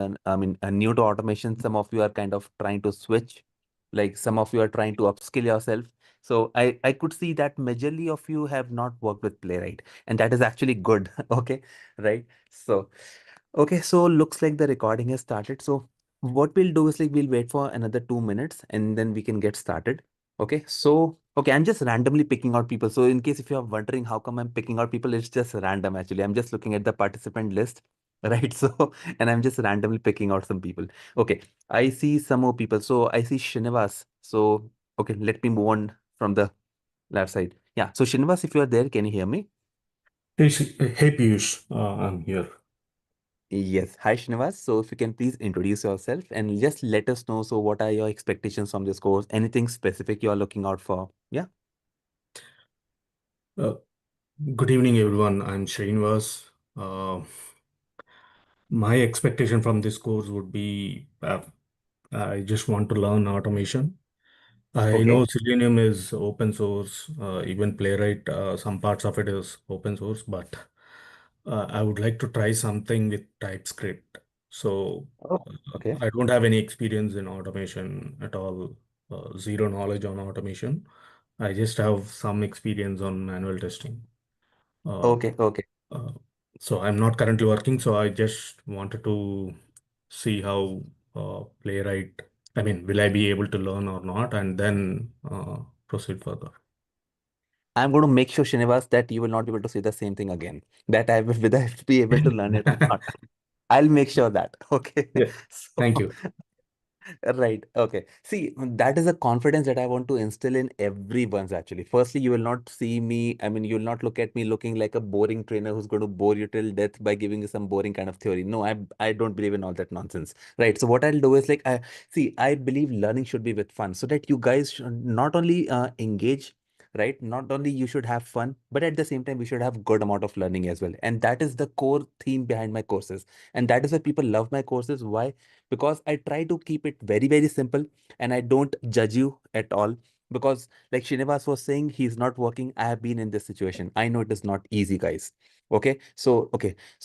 new to automation. Some of you are kind of trying to switch, like some of you are trying to upskill yourself. So I could see that majorly of you have not worked with Playwright, and that is actually good. Okay, right? So okay, so looks like the recording has started. So what we'll do is like we'll wait for another 2 minutes and then we can get started. Okay, so okay, I'm just randomly picking out people. So in case if you're wondering how come I'm picking out people, it's just random actually. I'm just looking at the participant list, right? So and I'm just randomly picking out some people. Okay, I see some more people. So I see Srinivas. So okay, let me move on from the left side. Yeah. So Srinivas, if you are there, can you hear me? Hey Piyush, I'm here. Yes. Hi, Srinivas. So if you can please introduce yourself and just let us know. So what are your expectations from this course? Anything specific you are looking out for? Yeah. Uh, Good evening, everyone. I'm Srinivas. My expectation from this course would be I just want to learn automation. I Okay. know Selenium is open source, even Playwright, some parts of it is open source, but I would like to try something with TypeScript. So Oh, okay. I don't have any experience in automation at all, zero knowledge on automation. I just have some experience on manual testing. Uh, Okay. Okay. uh, so I'm not currently working, so I just wanted to see how Playwright, I mean, will I be able to learn or not, and then proceed further. I'm going to make sure, Srinivas, that you will not be able to say the same thing again. That I will whether I will be able to learn it or not. I'll make sure that. Okay. Yeah, thank So you. right. Okay. See, that is a confidence that I want to instill in everyone's actually. Firstly, you will not see me, you will not look at me looking like a boring trainer who's going to bore you till death by giving you some boring kind of theory. No, I don't believe in all that nonsense. Right. So what I'll do is like I believe learning should be with fun so that you guys should not only engage, right? Not only you should have fun, but at the same time we should have good amount of learning as well. And that is the core theme behind my courses. And that is why people love my courses. Why? Because I try to keep it very, very simple and I don't judge you at all. Because, like Srinivas was saying, he's not working. I have been in this situation. I know it is not easy, guys. Okay. So,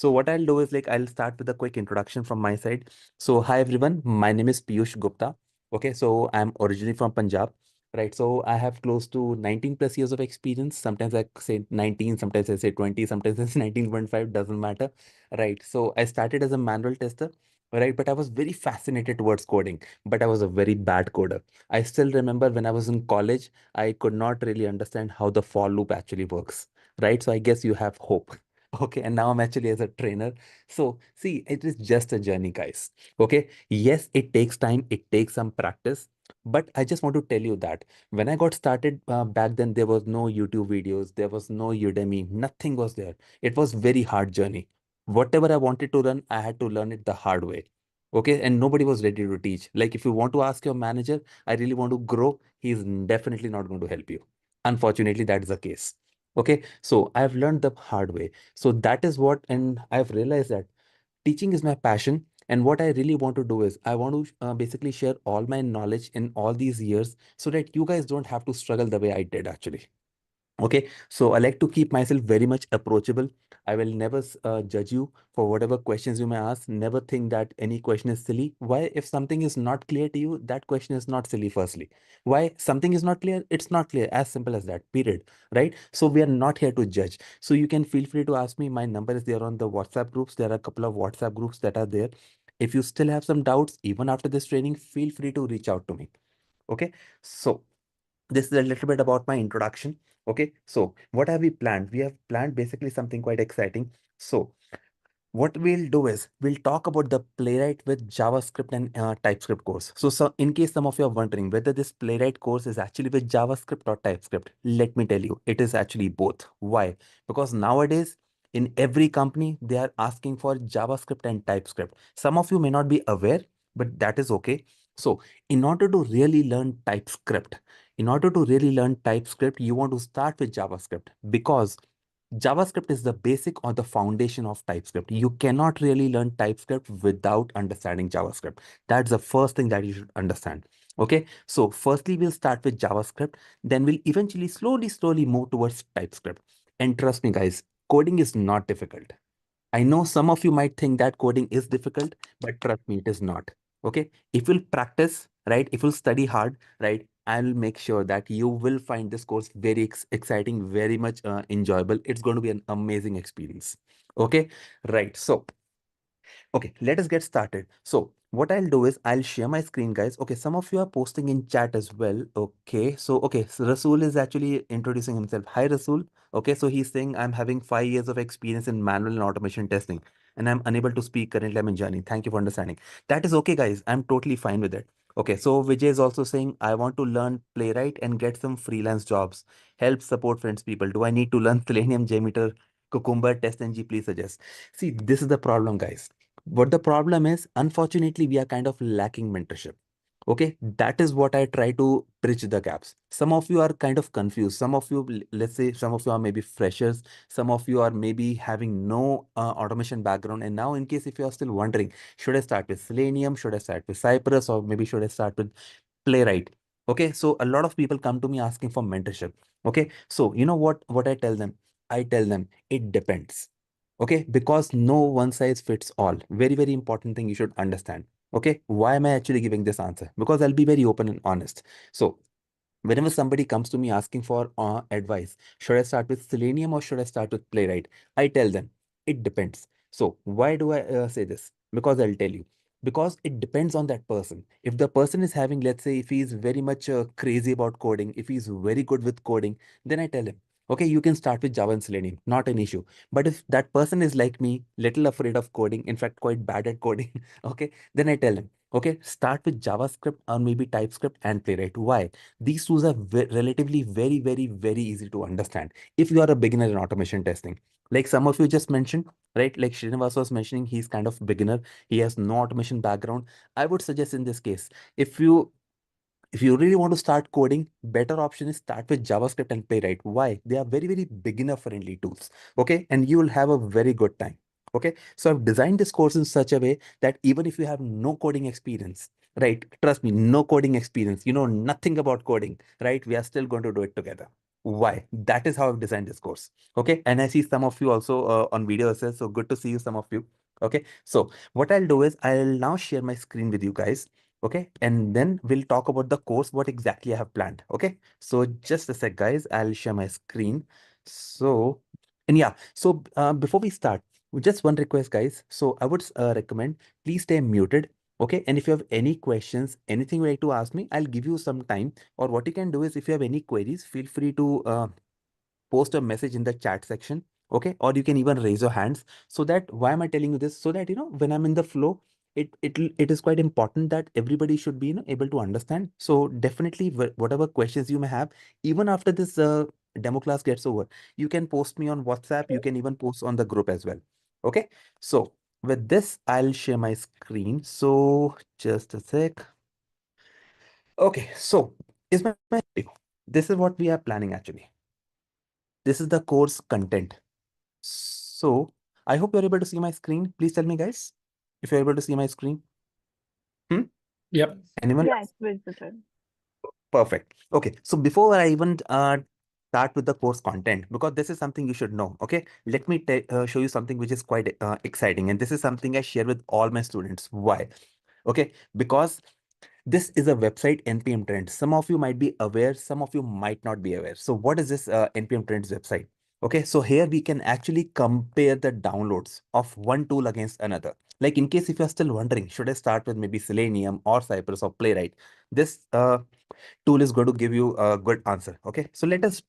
what I'll do is like I'll start with a quick introduction from my side. So, hi everyone. My name is Piyush Gupta. Okay. So, I'm originally from Punjab. Right. So, I have close to 19 plus years of experience. Sometimes I say 19, sometimes I say 20, sometimes it's 19.5, doesn't matter. Right. So, I started as a manual tester, right? But I was very fascinated towards coding, but I was a very bad coder. I still remember when I was in college, I could not really understand how the for loop actually works, right? So I guess you have hope. Okay, and now I'm actually as a trainer. So see, it is just a journey, guys. Okay, yes, it takes time, it takes some practice, but I just want to tell you that when I got started back then, there was no YouTube videos, there was no Udemy, nothing was there. It was very hard journey. Whatever I wanted to learn, I had to learn it the hard way. Okay. And nobody was ready to teach. Like, if you want to ask your manager, I really want to grow, he's definitely not going to help you. Unfortunately, that is the case. Okay. So I've learned the hard way. So that is what, and I've realized that teaching is my passion. And what I really want to do is I want to basically share all my knowledge in all these years so that you guys don't have to struggle the way I did actually. Okay, so I like to keep myself very much approachable. I will never judge you for whatever questions you may ask. Never think that any question is silly. Why? If something is not clear to you, that question is not silly, firstly. Why? Something is not clear, it's not clear. As simple as that, period. Right? So we are not here to judge. So you can feel free to ask me. My number is there on the WhatsApp groups. There are a couple of WhatsApp groups that are there. If you still have some doubts, even after this training, feel free to reach out to me. Okay, so this is a little bit about my introduction. Okay, so what have we planned? We have planned basically something quite exciting. So what we'll do is we'll talk about the Playwright with JavaScript and TypeScript course. So in case some of you are wondering whether this Playwright course is actually with JavaScript or TypeScript, let me tell you, it is actually both. Why? Because nowadays in every company they are asking for JavaScript and TypeScript. Some of you may not be aware, but that is okay. So in order to really learn TypeScript, you want to start with JavaScript because JavaScript is the basic or the foundation of TypeScript. You cannot really learn TypeScript without understanding JavaScript. That's the first thing that you should understand. Okay, so firstly, we'll start with JavaScript, then we'll eventually slowly move towards TypeScript. And trust me, guys, coding is not difficult. I know some of you might think that coding is difficult, but trust me, it is not. Okay. If you'll practice, right? If you'll study hard, right? I'll make sure that you will find this course very exciting, very much enjoyable. It's going to be an amazing experience. Okay. Right. So, okay, let us get started. So what I'll do is I'll share my screen, guys. Okay, some of you are posting in chat as well. Okay, so Rasul is actually introducing himself. Hi, Rasul. Okay, so he's saying I'm having 5 years of experience in manual and automation testing, and I'm unable to speak currently. I'm in journey. Thank you for understanding. That is okay, guys. I'm totally fine with it. Okay, so Vijay is also saying I want to learn Playwright and get some freelance jobs. Help support friends, people. Do I need to learn Selenium, Jmeter, Cucumber, TestNG? Please suggest. See, this is the problem, guys. What the problem is, unfortunately, we are kind of lacking mentorship. Okay, that is what I try to bridge the gaps. Some of you are kind of confused. Some of you, let's say, some of you are maybe freshers. Some of you are maybe having no automation background. And now, in case if you are still wondering, should I start with Selenium? Should I start with Cypress? Or maybe should I start with Playwright? Okay, so a lot of people come to me asking for mentorship. Okay, so you know what I tell them? I tell them it depends. Okay, because no one size fits all. Very, very important thing you should understand. Okay, why am I actually giving this answer? Because I'll be very open and honest. So whenever somebody comes to me asking for advice, should I start with Selenium or should I start with Playwright? I tell them it depends. So why do I say this? Because I'll tell you. Because it depends on that person. If the person is having, let's say, if he's very much crazy about coding, if he's very good with coding, then I tell him, okay, you can start with Java and Selenium, not an issue. But if that person is like me, little afraid of coding, in fact, quite bad at coding, okay, then I tell him, okay, start with JavaScript or maybe TypeScript and Playwright. Why? These tools are relatively very, very, very easy to understand if you are a beginner in automation testing. Like some of you just mentioned, right? Like Srinivas was mentioning, he's kind of beginner. He has no automation background. I would suggest in this case, if you if you really want to start coding, better option is start with JavaScript and Playwright. Why? They are very, very beginner friendly tools. Okay. And you will have a very good time. Okay. So I've designed this course in such a way that even if you have no coding experience, right? Trust me, no coding experience, you know nothing about coding, right? We are still going to do it together. Why? That is how I've designed this course. Okay. And I see some of you also on video as well. So good to see you, some of you. Okay. So what I'll do is I'll now share my screen with you guys. Okay, and then we'll talk about the course, what exactly I have planned. Okay, so just a sec, guys, I'll share my screen. So, and yeah, so before we start, just one request, guys. So I would recommend please stay muted. Okay, and if you have any questions, anything you like to ask me, I'll give you some time. Or what you can do is if you have any queries, feel free to post a message in the chat section. Okay, or you can even raise your hands. So that, why am I telling you this? So that when I'm in the flow, it is quite important that everybody should be able to understand. So definitely whatever questions you may have, even after this demo class gets over, you can post me on WhatsApp. You can even post on the group as well. Okay, so with this I'll share my screen. So just a sec. Okay, so is my this is what we are planning actually. This is the course content. So I hope you're able to see my screen. Please tell me, guys, if you're able to see my screen. Hmm? Yep. Anyone? Yeah, it's visible. Perfect. Okay. So before I even start with the course content, because this is something you should know. Okay. Let me show you something which is quite exciting. And this is something I share with all my students. Why? Okay. Because this is a website, NPM Trends. Some of you might be aware, some of you might not be aware. So what is this NPM Trends website? Okay, so here we can actually compare the downloads of one tool against another. Like in case if you're still wondering, should I start with maybe Selenium or Cypress or Playwright? This tool is going to give you a good answer. Okay, so let us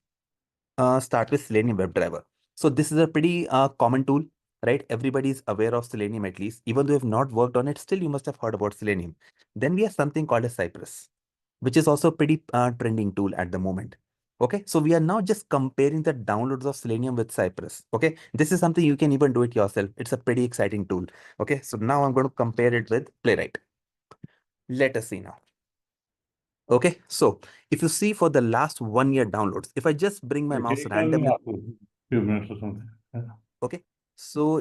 start with Selenium WebDriver. So this is a pretty common tool, right? Everybody is aware of Selenium at least. Even though you have not worked on it, still you must have heard about Selenium. Then we have something called a Cypress, which is also a pretty trending tool at the moment. Okay, so we are now just comparing the downloads of Selenium with Cypress. Okay, this is something you can even do it yourself. It's a pretty exciting tool. Okay, so now I'm going to compare it with Playwright. Let us see now. Okay, so if you see for the last 1 year downloads, if I just bring my Can mouse you tell me randomly, after a few minutes or something? Yeah. okay, so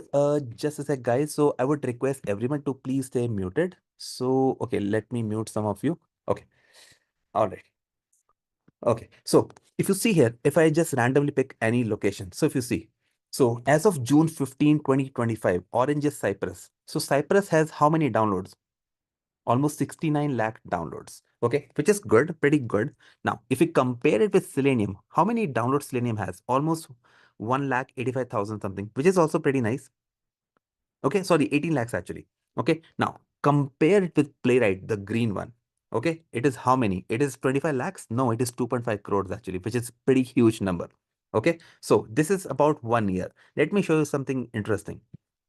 just a sec, guys. So I would request everyone to please stay muted. So, okay, let me mute some of you. Okay, all right. Okay, so if you see here, if I just randomly pick any location, so if you see, So as of June 15, 2025, Orange is Cyprus. So Cyprus has how many downloads? Almost 69 lakh downloads. Okay, which is good, pretty good. Now, if we compare it with Selenium, how many downloads Selenium has? Almost 1,85,000 something, which is also pretty nice. Okay, sorry, 18 lakhs actually. Okay, now compare it with Playwright, the green one. Okay, it is how many? It is 25 lakhs? No, it is 2.5 crores actually, which is pretty huge number. Okay, so this is about 1 year. Let me show you something interesting.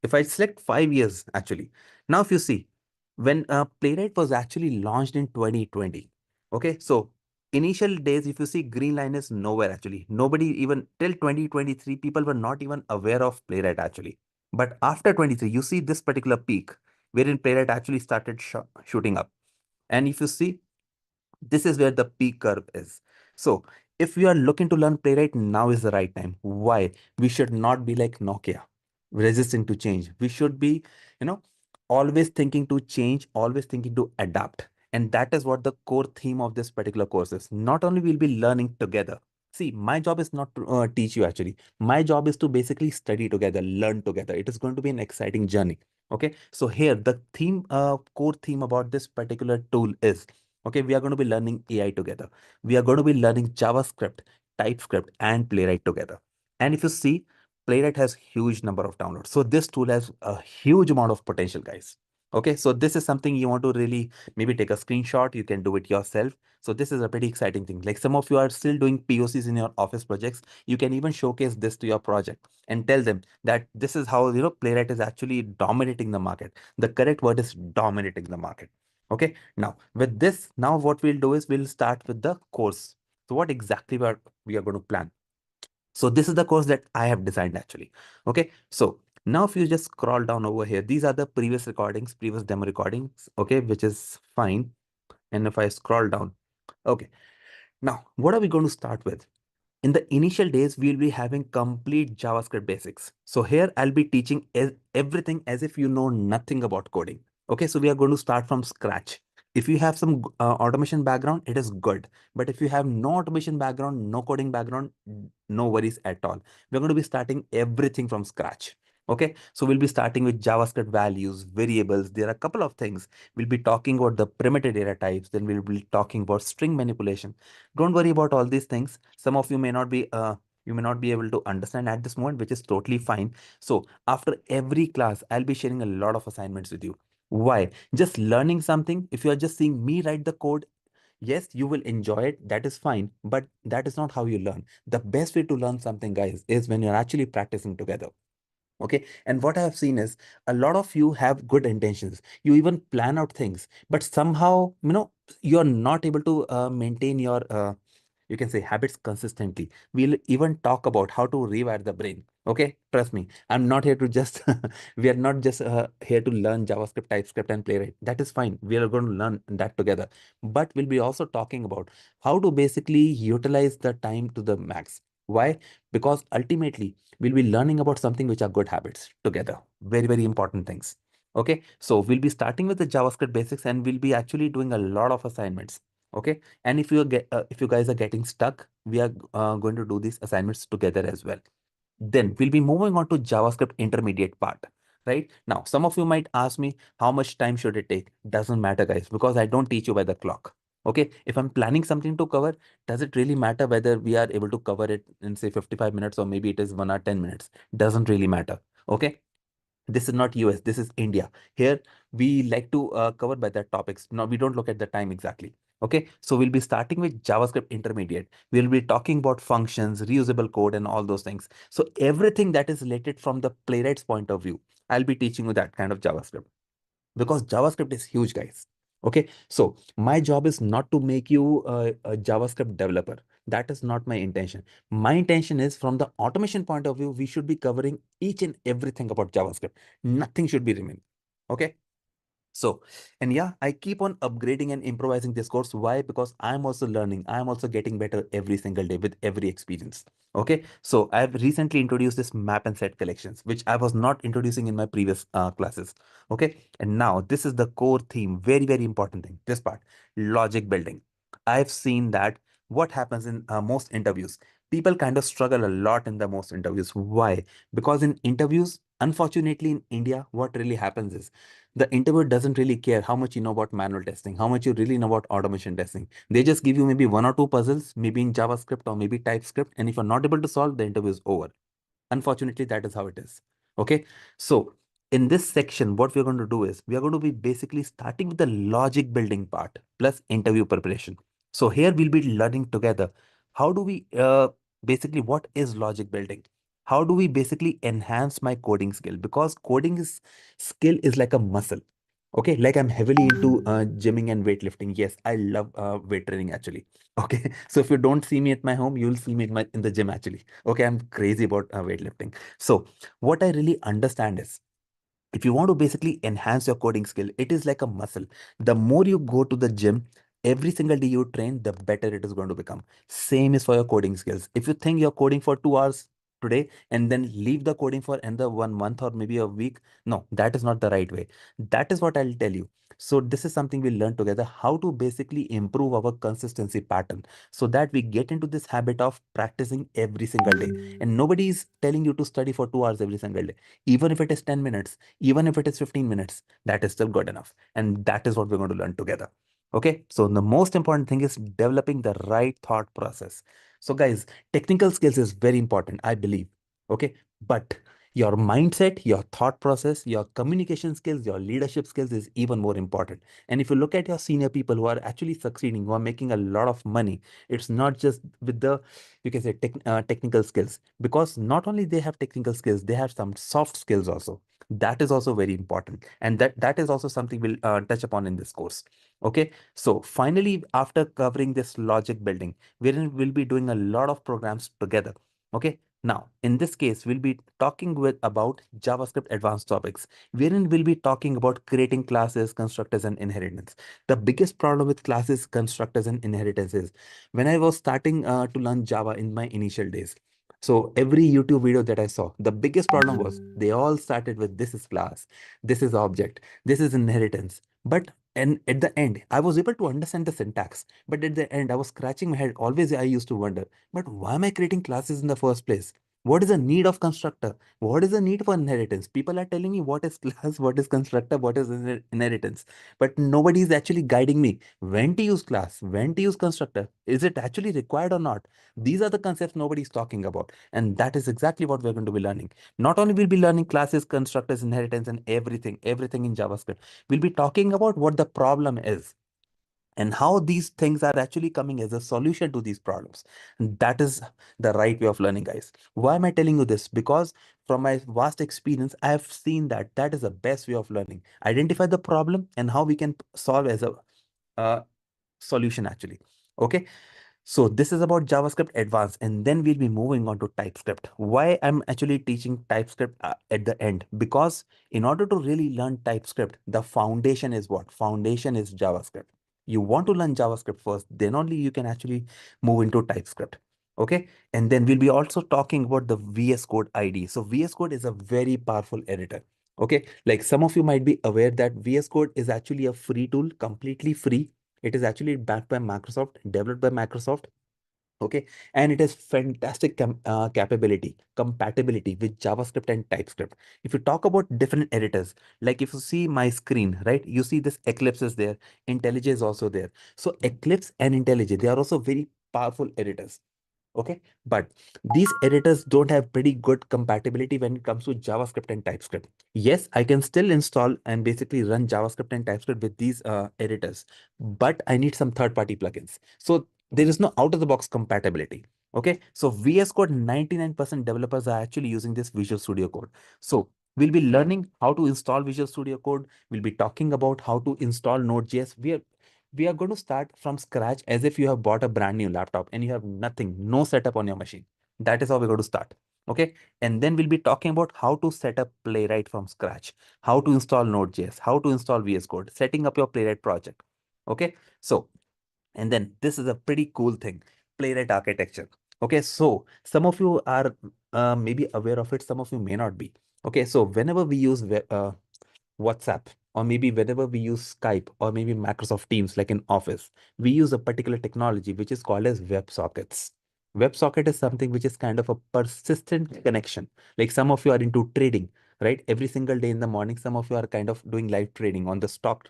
If I select 5 years actually, now if you see, when Playwright was actually launched in 2020, okay, so initial days, if you see, green line is nowhere actually. Nobody even till 2023, people were not even aware of Playwright actually. But after 23, you see this particular peak wherein Playwright actually started shooting up. And if you see, this is where the peak curve is. So if we are looking to learn Playwright, now is the right time. Why? We should not be like Nokia, resisting to change. We should be, you know, always thinking to change, always thinking to adapt. And that is what the core theme of this particular course is. Not only we'll be learning together. See, my job is not to teach you actually. My job is to basically study together, learn together. It is going to be an exciting journey. Okay. So here the core theme about this particular tool is, okay, we are going to be learning AI together. We are going to be learning JavaScript, TypeScript, and Playwright together. And if you see, Playwright has huge number of downloads. So this tool has a huge amount of potential, guys. Okay, so this is something you want to really maybe take a screenshot. You can do it yourself. So this is a pretty exciting thing. Like some of you are still doing POCs in your office projects. You can even showcase this to your project and tell them that this is how, Playwright is actually dominating the market. The correct word is dominating the market. Okay, now with this, now what we'll do is we'll start with the course. So what exactly we are going to plan? So this is the course that I have designed actually. Okay, so now if you just scroll down over here, these are the previous recordings, previous demo recordings, okay, which is fine. And if I scroll down, okay, now what are we going to start with? In the initial days, we'll be having complete JavaScript basics. So here I'll be teaching everything as if you know nothing about coding. Okay, so we are going to start from scratch. If you have some automation background, it is good. But if you have no automation background, no coding background, no worries at all. We're going to be starting everything from scratch. Okay, so we'll be starting with JavaScript values, variables. There are a couple of things. We'll be talking about the primitive data types. Then we'll be talking about string manipulation. Don't worry about all these things. Some of you may not be able to understand at this moment, which is totally fine. So after every class, I'll be sharing a lot of assignments with you. Why? Just learning something. If you are just seeing me write the code, yes, you will enjoy it. That is fine. But that is not how you learn. The best way to learn something, guys, is when you're actually practicing together. Okay. And what I have seen is a lot of you have good intentions. You even plan out things, but somehow, you're not able to maintain your you can say habits consistently. We'll even talk about how to rewire the brain. Okay, trust me, I'm not here to just we are not just here to learn JavaScript, TypeScript, and Playwright. That is fine. We are going to learn that together. But we'll be also talking about how to basically utilize the time to the max. Why? Because ultimately we'll be learning about something which are good habits together. Very, very important things. Okay, so we'll be starting with the JavaScript basics and we'll be actually doing a lot of assignments. Okay, and if you guys are getting stuck, we are going to do these assignments together as well. Then we'll be moving on to JavaScript intermediate part. Right now, some of you might ask me how much time should it take? Doesn't matter, guys, because I don't teach you by the clock. Okay, if I'm planning something to cover, does it really matter whether we are able to cover it in say 55 minutes or maybe it is 1 or 10 minutes? Doesn't really matter. Okay, this is not US, this is India. Here we like to cover by the topics. No, we don't look at the time exactly. Okay, so we'll be starting with JavaScript intermediate. We'll be talking about functions, reusable code, and all those things. So everything that is related from the playwright's point of view, I'll be teaching you that kind of JavaScript because JavaScript is huge, guys. Okay, so my job is not to make you a JavaScript developer. That is not my intention. My intention is from the automation point of view, we should be covering each and everything about JavaScript. Nothing should be remain. Okay, so, and yeah, I keep on upgrading and improvising this course. Why? Because I'm also learning. I'm also getting better every single day with every experience. Okay. So I've recently introduced this map and set collections, which I was not introducing in my previous classes. Okay. And now this is the core theme. Very, very important thing. This part, logic building. I've seen that what happens in most interviews. People kind of struggle a lot in the most interviews. Why? Because in interviews, unfortunately in India, what really happens is the interviewer doesn't really care how much you know about manual testing, how much you really know about automation testing. They just give you maybe one or two puzzles, maybe in JavaScript or maybe TypeScript, and if you're not able to solve, the interview is over. Unfortunately, that is how it is. Okay. So in this section, what we're going to do is we are going to be basically starting with the logic building part plus interview preparation. So here we'll be learning together. How do we basically what is logic building? How do we basically enhance my coding skill? Because coding is skill is like a muscle. Okay, like I'm heavily into gymming and weightlifting. Yes, I love weight training actually. Okay, so if you don't see me at my home, you'll see me in the gym actually. Okay, I'm crazy about weightlifting. So what I really understand is if you want to basically enhance your coding skill, it is like a muscle. The more you go to the gym, every single day you train, the better it is going to become. Same is for your coding skills. If you think you're coding for 2 hours today and then leave the coding for another 1 month or maybe a week, no, that is not the right way. That is what I'll tell you. So this is something we'll learn together, how to basically improve our consistency pattern so that we get into this habit of practicing every single day. And nobody is telling you to study for 2 hours every single day. Even if it is 10 minutes, even if it is 15 minutes, that is still good enough. And that is what we're going to learn together. Okay. So the most important thing is developing the right thought process. So, guys, technical skills is very important, I believe. Okay. But your mindset, your thought process, your communication skills, your leadership skills is even more important. And if you look at your senior people who are actually succeeding, who are making a lot of money, it's not just with the, you can say, technical skills, because not only they have technical skills, they have some soft skills also. That is also very important, and that is also something we'll touch upon in this course. Okay, so finally, after covering this logic building, we'll be doing a lot of programs together. Okay, now in this case, we'll be talking with about JavaScript advanced topics, wherein we'll be talking about creating classes, constructors, and inheritance. The biggest problem with classes, constructors, and inheritance is when I was starting to learn Java in my initial days. So every YouTube video that I saw, the biggest problem was they all started with this is class, this is object, this is inheritance. But and at the end, I was able to understand the syntax. But at the end, I was scratching my head. Always I used to wonder, but why am I creating classes in the first place? What is the need of constructor? What is the need for inheritance? People are telling me what is class, what is constructor, what is inheritance. But nobody is actually guiding me when to use class, when to use constructor. Is it actually required or not? These are the concepts nobody is talking about. And that is exactly what we're going to be learning. Not only will be learning classes, constructors, inheritance, and everything in JavaScript. We'll be talking about what the problem is and how these things are actually coming as a solution to these problems. And that is the right way of learning, guys. Why am I telling you this? Because from my vast experience, I have seen that that is the best way of learning. Identify the problem and how we can solve as a uh, solution actually. Okay. So this is about JavaScript Advanced, and then we'll be moving on to TypeScript. Why I'm actually teaching TypeScript at the end? Because in order to really learn TypeScript, the foundation is what? Foundation is JavaScript. You want to learn JavaScript first, then only you can actually move into TypeScript. Okay, and then we'll be also talking about the VS Code IDE. So VS Code is a very powerful editor. Okay, like some of you might be aware that VS Code is actually a free tool, completely free. It is actually backed by Microsoft, developed by Microsoft. Okay, and it has fantastic capability, compatibility with JavaScript and TypeScript. If you talk about different editors, like if you see my screen, right, you see this Eclipse is there, IntelliJ is also there. So Eclipse and IntelliJ, they are also very powerful editors. Okay, but these editors don't have pretty good compatibility when it comes to JavaScript and TypeScript. Yes, I can still install and basically run JavaScript and TypeScript with these editors, but I need some third-party plugins. So there is no out-of-the-box compatibility. Okay, so VS Code 99% developers are actually using this Visual Studio Code. So we'll be learning how to install Visual Studio Code. We'll be talking about how to install Node.js. We are going to start from scratch as if you have bought a brand new laptop and you have nothing, no setup on your machine. That is how we're going to start. Okay. And then we'll be talking about how to set up Playwright from scratch, how to install Node.js, how to install VS Code, setting up your Playwright project. Okay. So, and then this is a pretty cool thing, Playwright architecture. Okay. So some of you are maybe aware of it. Some of you may not be. Okay. So whenever we use WhatsApp, or maybe whenever we use Skype or maybe Microsoft Teams, like in Office, we use a particular technology which is called as WebSockets. WebSocket is something which is kind of a persistent connection. Like some of you are into trading, right? Every single day in the morning, some of you are kind of doing live trading on the stock,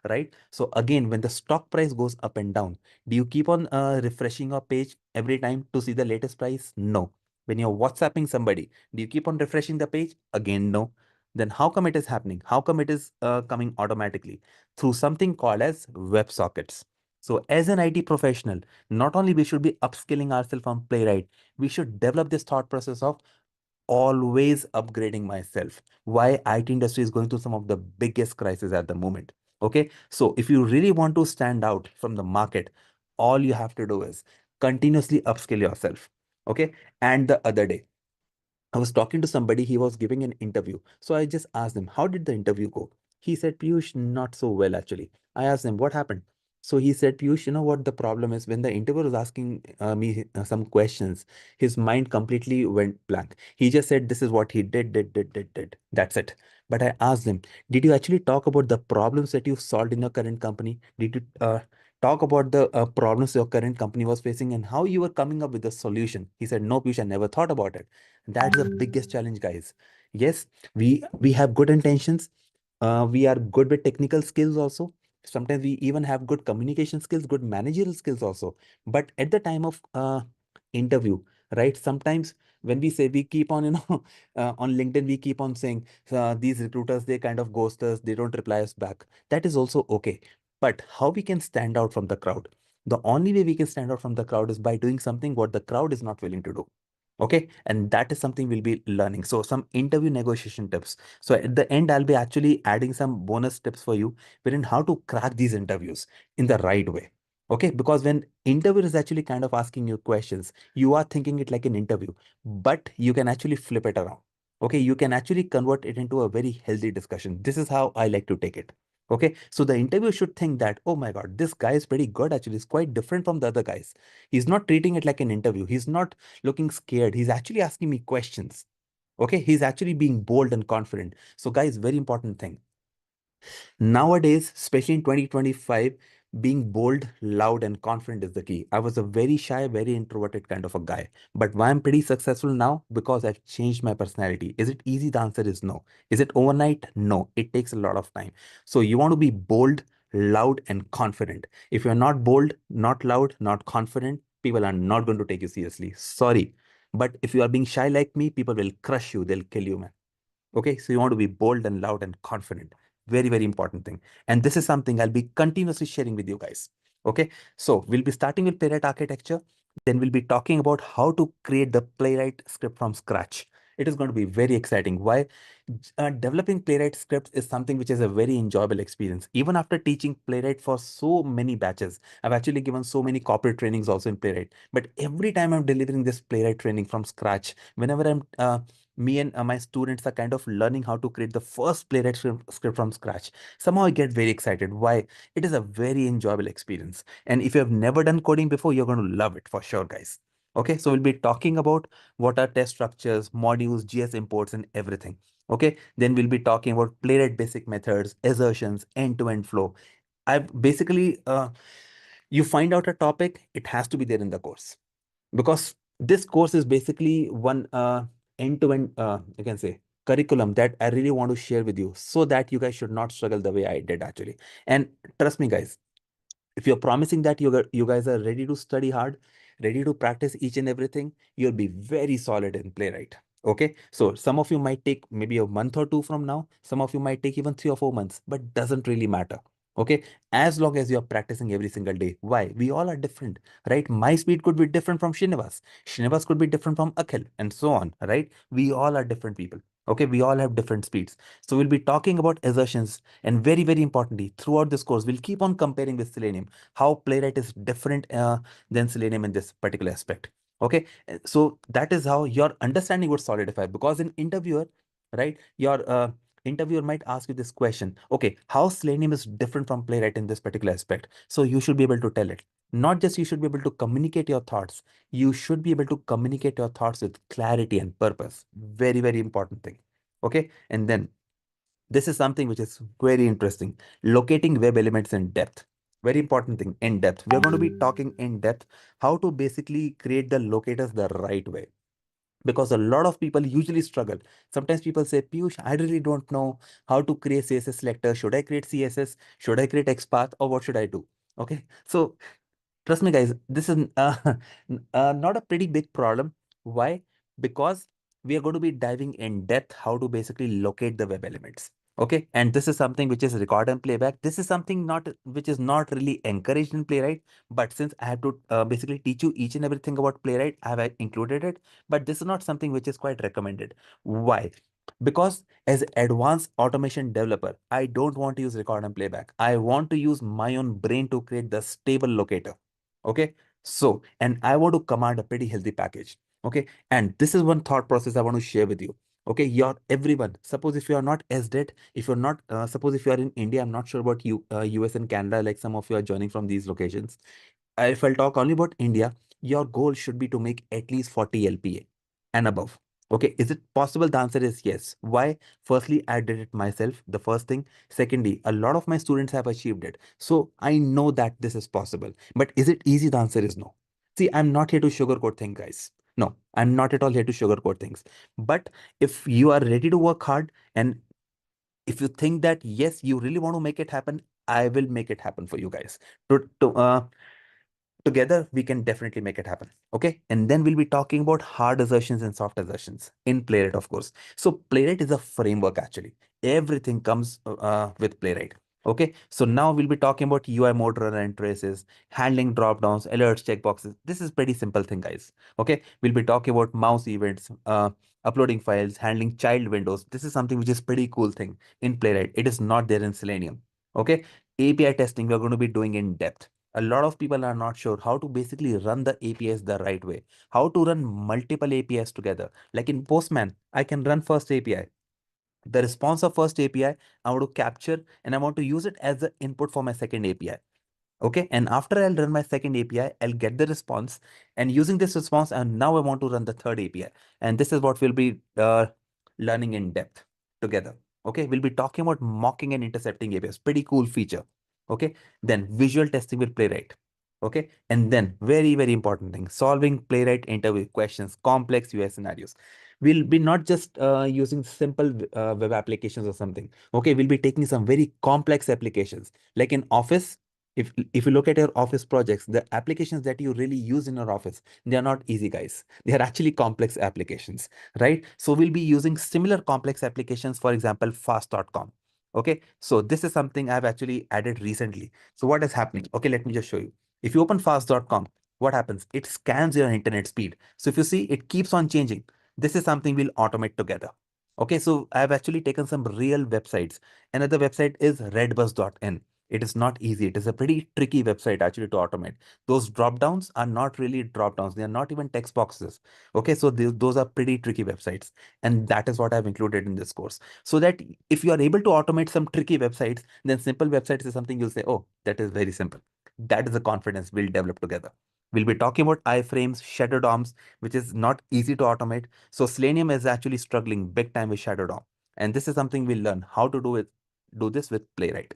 right? So again, when the stock price goes up and down, do you keep on refreshing your page every time to see the latest price? No. When you're WhatsApping somebody, do you keep on refreshing the page? Again, no. Then how come it is happening? How come it is coming automatically? Through something called as WebSockets. So as an IT professional, not only we should be upskilling ourselves on Playwright, we should develop this thought process of always upgrading myself. Why IT industry is going through some of the biggest crises at the moment. Okay, so if you really want to stand out from the market, all you have to do is continuously upskill yourself. Okay, and the other day I was talking to somebody, he was giving an interview. So I just asked him, how did the interview go? He said, Piyush, not so well, actually. I asked him, what happened? So he said, Piyush, you know what the problem is? When the interviewer was asking me some questions, his mind completely went blank. He just said, this is what he did. That's it. But I asked him, did you actually talk about the problems that you solved in your current company? Did you talk about the problems your current company was facing and how you were coming up with a solution? He said, no, Piyush, I never thought about it. That's the biggest challenge, guys. Yes, we have good intentions. We are good with technical skills also. Sometimes we even have good communication skills, good managerial skills also. But at the time of interview, right? Sometimes when we say we keep on, on LinkedIn, we keep on saying these recruiters, they kind of ghost us, they don't reply us back. That is also okay. But how we can stand out from the crowd? The only way we can stand out from the crowd is by doing something what the crowd is not willing to do. Okay, and that is something we'll be learning. So some interview negotiation tips. So at the end, I'll be actually adding some bonus tips for you wherein how to crack these interviews in the right way. Okay, because when interviewer is actually kind of asking you questions, you are thinking it like an interview, but you can actually flip it around. Okay, you can actually convert it into a very healthy discussion. This is how I like to take it. Okay, so the interviewer should think that, oh my God, this guy is pretty good actually. It's quite different from the other guys. He's not treating it like an interview. He's not looking scared. He's actually asking me questions. Okay, he's actually being bold and confident. So, guys, very important thing. Nowadays, especially in 2025, being bold, loud, and confident is the key. I was a very shy, very introverted kind of a guy. But why I'm pretty successful now? Because I've changed my personality. Is it easy? The answer is no. Is it overnight? No. It takes a lot of time. So you want to be bold, loud, and confident. If you're not bold, not loud, not confident, people are not going to take you seriously. Sorry. But if you are being shy like me, people will crush you. They'll kill you, man. Okay, so you want to be bold and loud and confident. Very, very important thing. And this is something I'll be continuously sharing with you guys. Okay, so we'll be starting with Playwright architecture. Then we'll be talking about how to create the Playwright script from scratch. It is going to be very exciting. Why? Developing Playwright scripts is something which is a very enjoyable experience. Even after teaching Playwright for so many batches, I've actually given so many corporate trainings also in Playwright. But every time I'm delivering this Playwright training from scratch, whenever me and my students are kind of learning how to create the first Playwright script from scratch, somehow I get very excited. Why? It is a very enjoyable experience. And if you have never done coding before, you're going to love it for sure, guys. Okay, so we'll be talking about what are test structures, modules, GS imports, and everything. Okay, then we'll be talking about Playwright basic methods, assertions, end-to-end flow. I've basically, you find out a topic, it has to be there in the course because this course is basically one end-to-end, you can say, curriculum that I really want to share with you so that you guys should not struggle the way I did actually. And trust me, guys, if you're promising that you guys are ready to study hard, ready to practice each and everything, you'll be very solid in Playwright. Okay, so some of you might take maybe a month or two from now, some of you might take even 3 or 4 months, but doesn't really matter. Okay, as long as you're practicing every single day. Why? We all are different, right? My speed could be different from Srinivas could be different from Akhil, and so on, right? We all are different people. Okay, we all have different speeds. So we'll be talking about assertions, and very, very importantly, throughout this course, we'll keep on comparing with Selenium, how Playwright is different than Selenium in this particular aspect. Okay, so that is how your understanding would solidify. Because in interviewer, right, your interviewer might ask you this question: okay, how Selenium is different from Playwright in this particular aspect? So you should be able to tell it. Not just you should be able to communicate your thoughts, you should be able to communicate your thoughts with clarity and purpose. Very, very important thing. Okay, and then this is something which is very interesting. Locating web elements in depth. Very important thing, in depth. We're going to be talking in depth how to basically create the locators the right way, because a lot of people usually struggle. Sometimes people say, Piyush, I really don't know how to create CSS selector. Should I create CSS? Should I create XPath? Or what should I do? Okay. So trust me, guys, this is not a pretty big problem. Why? Because we are going to be diving in depth how to basically locate the web elements. Okay, and this is something which is record and playback. This is something not which is not really encouraged in Playwright, but since I have to basically teach you each and everything about Playwright, I have included it. But this is not something which is quite recommended. Why? Because as advanced automation developer, I don't want to use record and playback. I want to use my own brain to create the stable locator. Okay. So, and I want to command a pretty healthy package. Okay. And this is one thought process I want to share with you. Okay. You're everyone. Suppose if you are not SDET, if you're not, suppose if you are in India, I'm not sure about you, US and Canada, like some of you are joining from these locations. If I'll talk only about India, your goal should be to make at least 40 LPA and above. Okay, is it possible? The answer is yes. Why? Firstly, I did it myself, the first thing. Secondly, a lot of my students have achieved it. So I know that this is possible. But is it easy? The answer is no. See, I'm not here to sugarcoat things, guys. No, I'm not at all here to sugarcoat things. But if you are ready to work hard, and if you think that, yes, you really want to make it happen, I will make it happen for you guys. Together we can definitely make it happen. Okay, and then we'll be talking about hard assertions and soft assertions in Playwright, of course. So Playwright is a framework. Actually, everything comes with Playwright. Okay, so now we'll be talking about UI mode runner and traces, handling drop downs, alerts, checkboxes. This is pretty simple thing, guys. Okay, we'll be talking about mouse events, uploading files, handling child windows. This is something which is pretty cool thing in Playwright. It is not there in Selenium. Okay, API testing we're going to be doing in depth. A lot of people are not sure how to basically run the APIs the right way, how to run multiple APIs together. Like in Postman, I can run first API. The response of first API, I want to capture and I want to use it as the input for my second API. Okay. And after I'll run my second API, I'll get the response. And using this response, and now I want to run the third API. And this is what we'll be learning in depth together. Okay. We'll be talking about mocking and intercepting APIs. Pretty cool feature. Okay. Then visual testing with Playwright. Okay. And then very, very important thing, solving Playwright interview questions, complex UI scenarios. We'll be not just using simple web applications or something. Okay. We'll be taking some very complex applications like in Office. If you look at your office projects, the applications that you really use in your office, they are not easy, guys. They are actually complex applications, right? So we'll be using similar complex applications, for example, fast.com. Okay, so this is something I've actually added recently. So what is happening? Okay, let me just show you. If you open fast.com, what happens? It scans your internet speed. So if you see, it keeps on changing. This is something we'll automate together. Okay, so I've actually taken some real websites. Another website is redbus.in. It is not easy. It is a pretty tricky website actually to automate. Those drop downs are not really drop downs. They are not even text boxes. Okay, so those are pretty tricky websites. And that is what I've included in this course. So that if you are able to automate some tricky websites, then simple websites is something you'll say, oh, that is very simple. That is the confidence we'll develop together. We'll be talking about iframes, shadow DOMs, which is not easy to automate. So Selenium is actually struggling big time with shadow DOM. And this is something we'll learn how to do this with Playwright.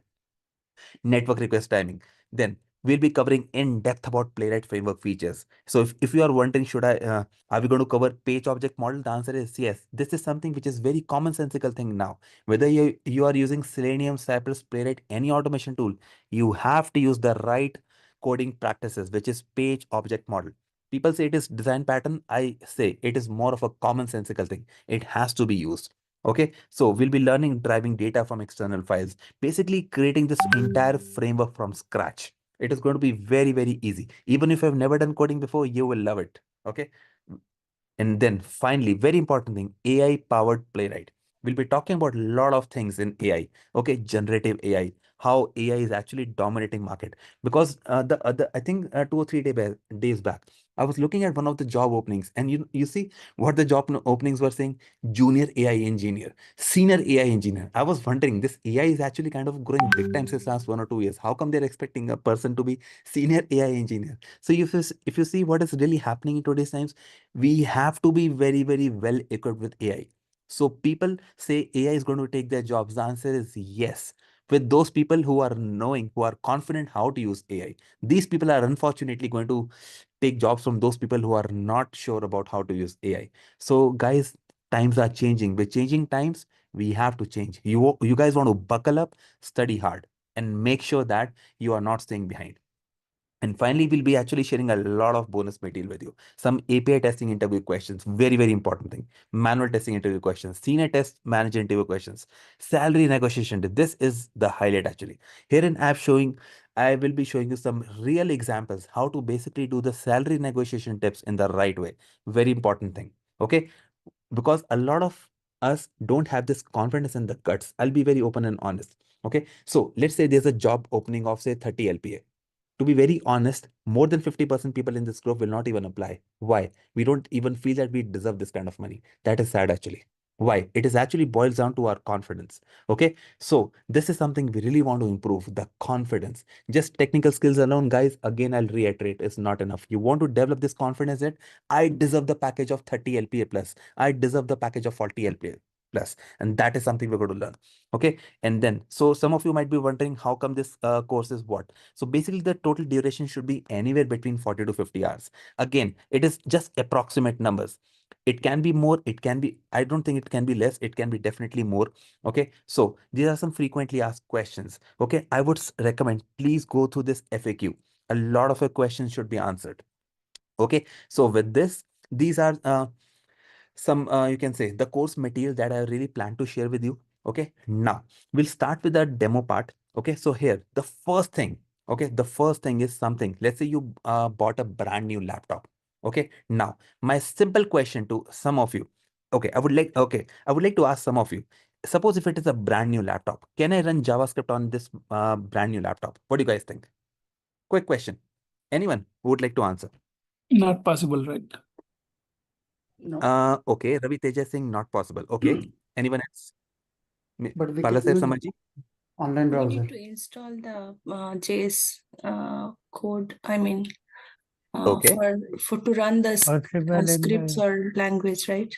Network request timing. Then we'll be covering in depth about Playwright framework features. So if you are wondering, are we going to cover page object model? The answer is yes. This is something which is very commonsensical thing now. Whether you are using Selenium, Cypress, Playwright, any automation tool, you have to use the right coding practices, which is page object model. People say it is design pattern. I say it is more of a commonsensical thing. It has to be used. Okay, so we'll be learning driving data from external files, basically creating this entire framework from scratch. It is going to be very, very easy. Even if you've never done coding before, you will love it. Okay. And then finally, very important thing, AI powered Playwright. We'll be talking about a lot of things in AI. Okay, generative AI, how AI is actually dominating market. Because the other, I think 2 or 3 days back, I was looking at one of the job openings, and you see what the job openings were saying: junior AI engineer, senior AI engineer. I was wondering, this AI is actually kind of growing big time since last 1 or 2 years. How come they're expecting a person to be senior AI engineer? So if you see what is really happening in today's times, we have to be very, very well equipped with AI. So people say AI is going to take their jobs. The answer is yes. with those people who are knowing, who are confident how to use AI. These people are unfortunately going to take jobs from those people who are not sure about how to use AI. So guys, times are changing. With changing times, we have to change. You guys want to buckle up, study hard, and make sure that you are not staying behind. And finally, we'll be actually sharing a lot of bonus material with you. Some API testing interview questions, very, very important thing. Manual testing interview questions, senior test manager interview questions, salary negotiation. This is the highlight actually. Here in app showing, I will be showing you some real examples how to basically do the salary negotiation tips in the right way. Very important thing. Okay. Because a lot of us don't have this confidence in the guts. I'll be very open and honest. Okay. So let's say there's a job opening of say 30 LPA. To be very honest, more than 50% people in this group will not even apply. Why? We don't even feel that we deserve this kind of money. That is sad actually. Why? It is actually boils down to our confidence. Okay. So this is something we really want to improve, the confidence. Just technical skills alone, guys, again, I'll reiterate, is not enough. You want to develop this confidence that I deserve the package of 30 LPA plus. I deserve the package of 40 LPA plus. And that is something we're going to learn. Okay. And then, so some of you might be wondering, how come this course is what? So basically the total duration should be anywhere between 40 to 50 hours. Again, it is just approximate numbers. It can be more, it can be, I don't think it can be less, it can be definitely more. Okay. So these are some frequently asked questions. Okay. I would recommend, please go through this FAQ. A lot of your questions should be answered. Okay. So with this, these are some you can say the course material that I really plan to share with you. Okay, now we'll start with the demo part. Okay, so here the first thing, okay, the first thing is something. Let's say you bought a brand new laptop. Okay, now my simple question to some of you. I would like to ask some of you. Suppose if it is a brand new laptop, can I run JavaScript on this brand new laptop? What do you guys think? Quick question. Anyone who would like to answer? Not possible, right? No, Okay, Ravi Teja is saying not possible. Okay, anyone else? but we Bala can Sahib use Samarji? online We browser. need to install the JS code. I mean, Okay, for to run the Possible in scripts the or language, right?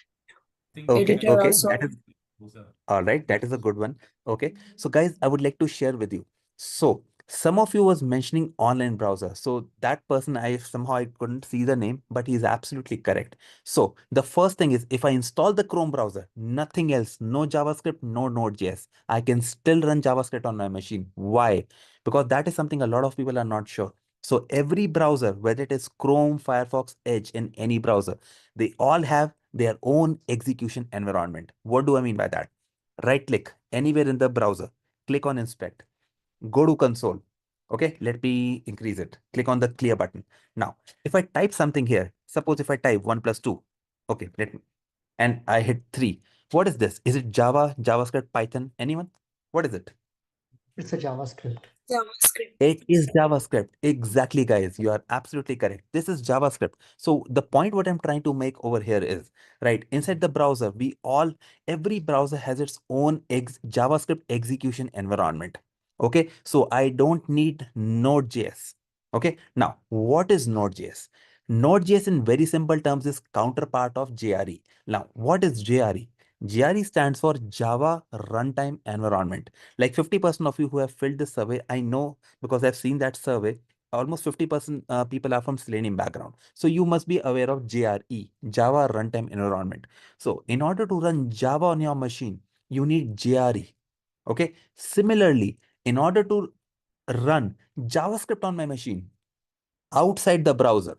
okay, Editor okay. also. That is all right. That is a good one. Okay. So guys, I would like to share with you. So some of you was mentioning online browser. So that person, I couldn't see the name, but he's absolutely correct. So the first thing is if I install the Chrome browser, nothing else, no JavaScript, no Node.js, I can still run JavaScript on my machine. Why? Because that is something a lot of people are not sure. So every browser, whether it is Chrome, Firefox, Edge, in any browser, they all have their own execution environment. What do I mean by that? Right click anywhere in the browser, click on inspect, go to console. Okay, let me increase it. Click on the clear button. Now, if I type something here, suppose if I type 1 plus 2, okay, and I hit 3. What is this? Is it Java, JavaScript, Python? Anyone? What is it? It's a JavaScript. JavaScript. It is JavaScript. Exactly, guys. You are absolutely correct. This is JavaScript. So the point what I'm trying to make over here is, right, inside the browser, every browser has its own JavaScript execution environment. Okay, so I don't need Node.js. Okay, now what is Node.js? Node.js in very simple terms is counterpart of JRE. Now, what is JRE? JRE stands for Java Runtime Environment. Like 50% of you who have filled this survey, I know because I've seen that survey, almost 50% people are from Selenium background. So you must be aware of JRE, Java Runtime Environment. So in order to run Java on your machine, you need JRE. Okay. Similarly, in order to run JavaScript on my machine outside the browser,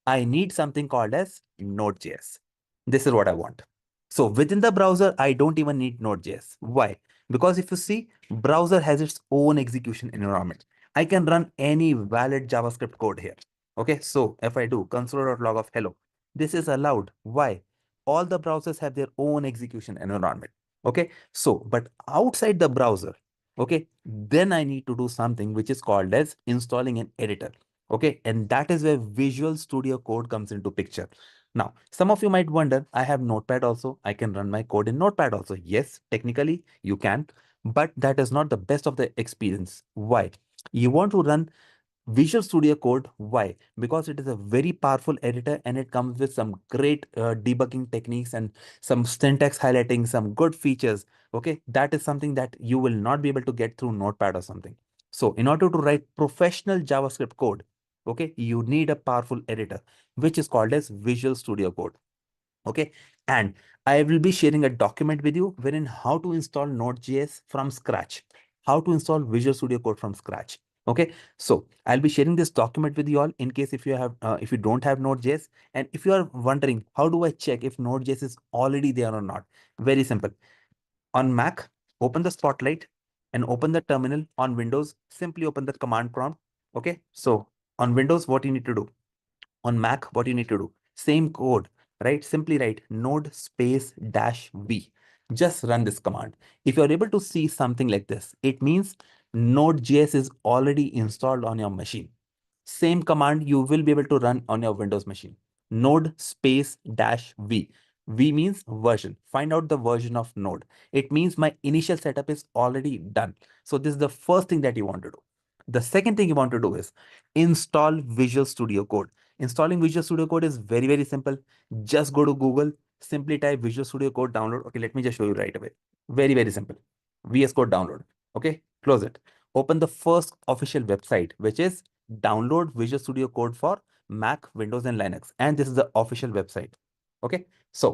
I need something called as Node.js. This is what I want. So within the browser, I don't even need Node.js. Why? Because if you see, browser has its own execution environment. I can run any valid JavaScript code here. Okay, so if I do console.log of hello, this is allowed. Why? All the browsers have their own execution environment. Okay, so but outside the browser, okay, then I need to do something which is called as installing an editor. Okay, and that is where Visual Studio Code comes into picture. Now, some of you might wonder, I have Notepad also. I can run my code in Notepad also. Yes, technically you can, but that is not the best of the experience. Why? You want to run Visual Studio Code, why? Because it is a very powerful editor and it comes with some great debugging techniques and some syntax highlighting, some good features. Okay, that is something that you will not be able to get through Notepad or something. So in order to write professional JavaScript code, okay, you need a powerful editor, which is called as Visual Studio Code. Okay, and I will be sharing a document with you wherein how to install Node.js from scratch, how to install Visual Studio Code from scratch. Okay, so I'll be sharing this document with you all in case if you have if you don't have Node.js, and if you are wondering how do I check if Node.js is already there or not, very simple. On Mac, open the Spotlight and open the terminal. On Windows, simply open the command prompt. Okay, so on Windows, what you need to do, on Mac, what you need to do, same code, right? Simply write node space -v. Just run this command. If you're able to see something like this, it means Node.js is already installed on your machine. Same command you will be able to run on your Windows machine. Node space -v. V means version. Find out the version of Node. It means my initial setup is already done. So this is the first thing that you want to do. The second thing you want to do is install Visual Studio Code. Installing Visual Studio Code is very, very simple. Just go to Google, simply type Visual Studio Code download. Okay, let me just show you right away. Very, very simple. VS Code download. Okay, close it. Open the first official website, which is download Visual Studio Code for Mac, Windows, and Linux. And this is the official website. Okay, so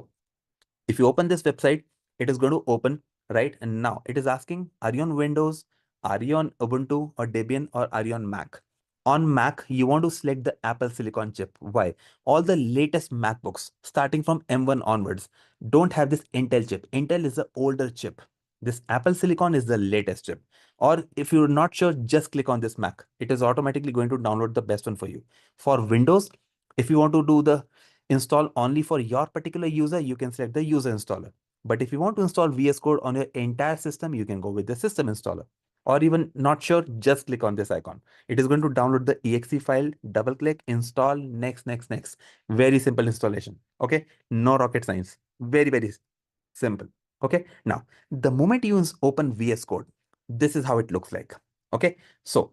if you open this website, it is going to open, right? And now it is asking, are you on Windows? Are you on Ubuntu or Debian, or are you on Mac? On Mac, you want to select the Apple Silicon chip. Why? All the latest MacBooks, starting from M1 onwards, don't have this Intel chip. Intel is the older chip. This Apple Silicon is the latest chip. Or if you're not sure, just click on this Mac. It is automatically going to download the best one for you. For Windows, if you want to do the install only for your particular user, you can select the user installer. But if you want to install VS Code on your entire system, you can go with the system installer. Or even not sure, just click on this icon. It is going to download the exe file, double click, install, next, next, next. Very simple installation. Okay, no rocket science. Very, very simple. Okay, now the moment you open VS Code, this is how it looks like. Okay, so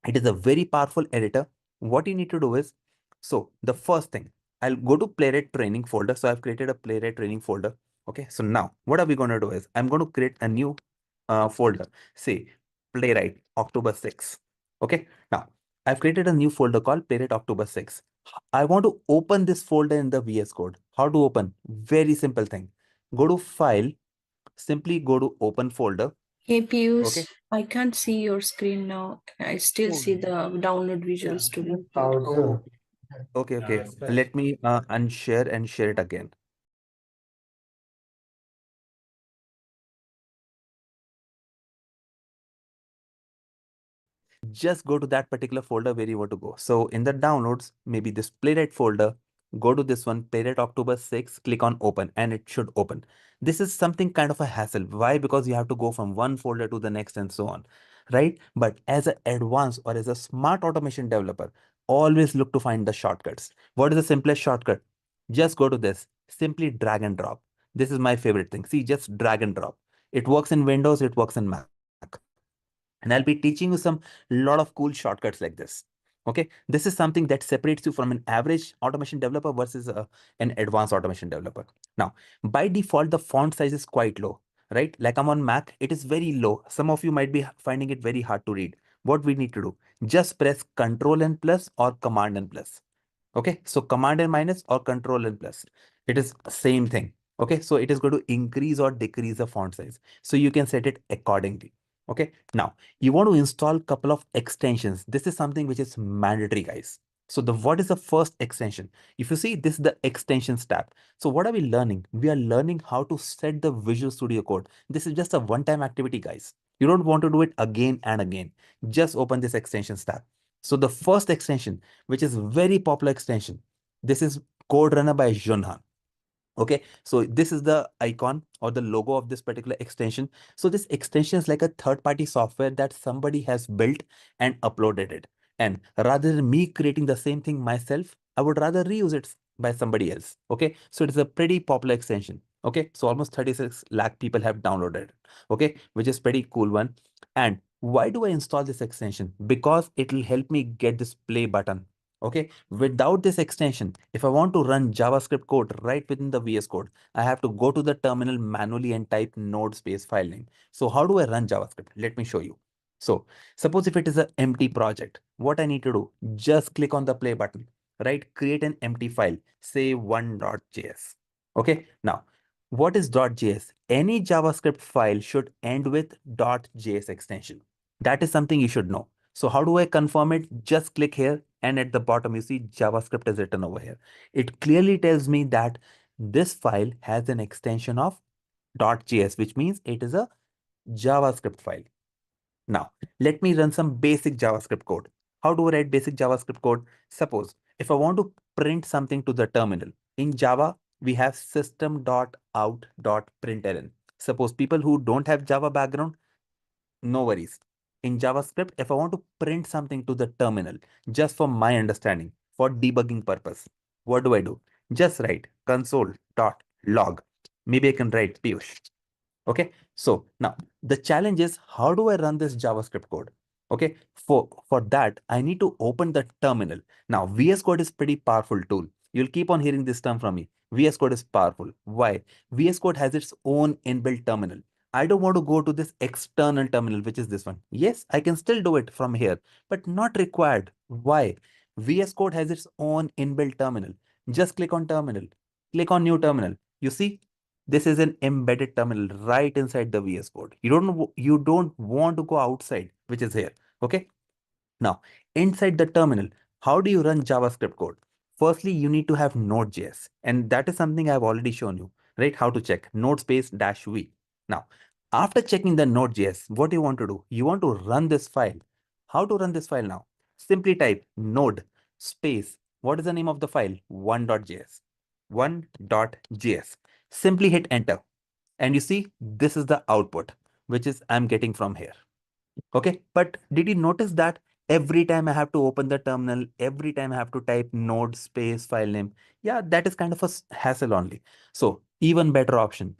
it is a very powerful editor. What you need to do is, so the first thing, I'll go to Playwright training folder. So I've created a Playwright training folder. Okay, so now what are we going to do is, I'm going to create a new folder, say Playwright October 6. Okay, now I've created a new folder called Playwright October 6. I want to open this folder in the VS Code. How to open? Very simple thing. Go to File, simply go to Open Folder. Hey Piyush, Okay. I can't see your screen now. I still see the download Visual Studio Code. Oh, okay, okay. Let me unshare and share it again. Just go to that particular folder where you want to go. So in the downloads, maybe this Playwright folder, go to this one, Playwright October 6, click on open, and it should open. This is something kind of a hassle. Why? Because you have to go from one folder to the next and so on, right? But as an advanced or as a smart automation developer, always look to find the shortcuts. What is the simplest shortcut? Just go to this, simply drag and drop. This is my favorite thing. See, just drag and drop. It works in Windows, it works in Mac. And I'll be teaching you some lot of cool shortcuts like this. Okay, this is something that separates you from an average automation developer versus an advanced automation developer. Now, by default, the font size is quite low, right? Like I'm on Mac, it is very low. Some of you might be finding it very hard to read. What we need to do, just press Control and plus or Command and plus. Okay, so Command and minus or Control and plus. It is same thing. Okay, so it is going to increase or decrease the font size. So you can set it accordingly. Okay, now you want to install a couple of extensions. This is something which is mandatory, guys. So what is the first extension? If you see, this is the extensions tab. So what are we learning? We are learning how to set the Visual Studio Code. This is just a one-time activity, guys. You don't want to do it again and again. Just open this extensions tab. So the first extension, which is very popular extension, this is Code Runner by Junhan. Okay, so this is the icon or the logo of this particular extension. So this extension is like a third-party software that somebody has built and uploaded it. And rather than me creating the same thing myself, I would rather reuse it by somebody else. Okay, so it's a pretty popular extension. Okay, so almost 36 lakh people have downloaded it. Okay, which is pretty cool one. And Why do I install this extension? Because it will help me get this play button. Okay, without this extension, if I want to run JavaScript code right within the VS Code, I have to go to the terminal manually and type node space file name. So how do I run JavaScript? Let me show you. So suppose if it is an empty project, what I need to do, just click on the play button, right? Create an empty file, say 1.js. Okay, now what is .js? Any JavaScript file should end with .js extension. That is something you should know. So how do I confirm it? Just click here and at the bottom you see JavaScript is written over here. It clearly tells me that this file has an extension of .js, which means it is a JavaScript file. Now, let me run some basic JavaScript code. How do I write basic JavaScript code? Suppose if I want to print something to the terminal, in Java, we have system.out.println. Suppose people who don't have Java background, no worries. In JavaScript, if I want to print something to the terminal, just for my understanding, for debugging purpose, what do? Just write console.log. Maybe I can write Piyush. Okay, so now the challenge is how do I run this JavaScript code? Okay, for that, I need to open the terminal. Now, VS Code is pretty powerful tool. You'll keep on hearing this term from me. VS Code is powerful. Why? VS Code has its own inbuilt terminal. I don't want to go to this external terminal, which is this one. Yes, I can still do it from here, but not required. Why? VS Code has its own inbuilt terminal. Just click on terminal. Click on new terminal. You see, this is an embedded terminal right inside the VS Code. You don't want to go outside, which is here. Okay. Now, inside the terminal, how do you run JavaScript code? Firstly, you need to have Node.js, and that is something I've already shown you, right? How to check node space -v. Now, after checking the Node.js, what you want to do? You want to run this file. How to run this file now? Simply type node space. What is the name of the file? 1.js. 1.js. Simply hit enter. And you see, this is the output, which is I'm getting from here. Okay, but did you notice that every time I have to open the terminal, every time I have to type node space file name? Yeah, that is kind of a hassle only. So even better option,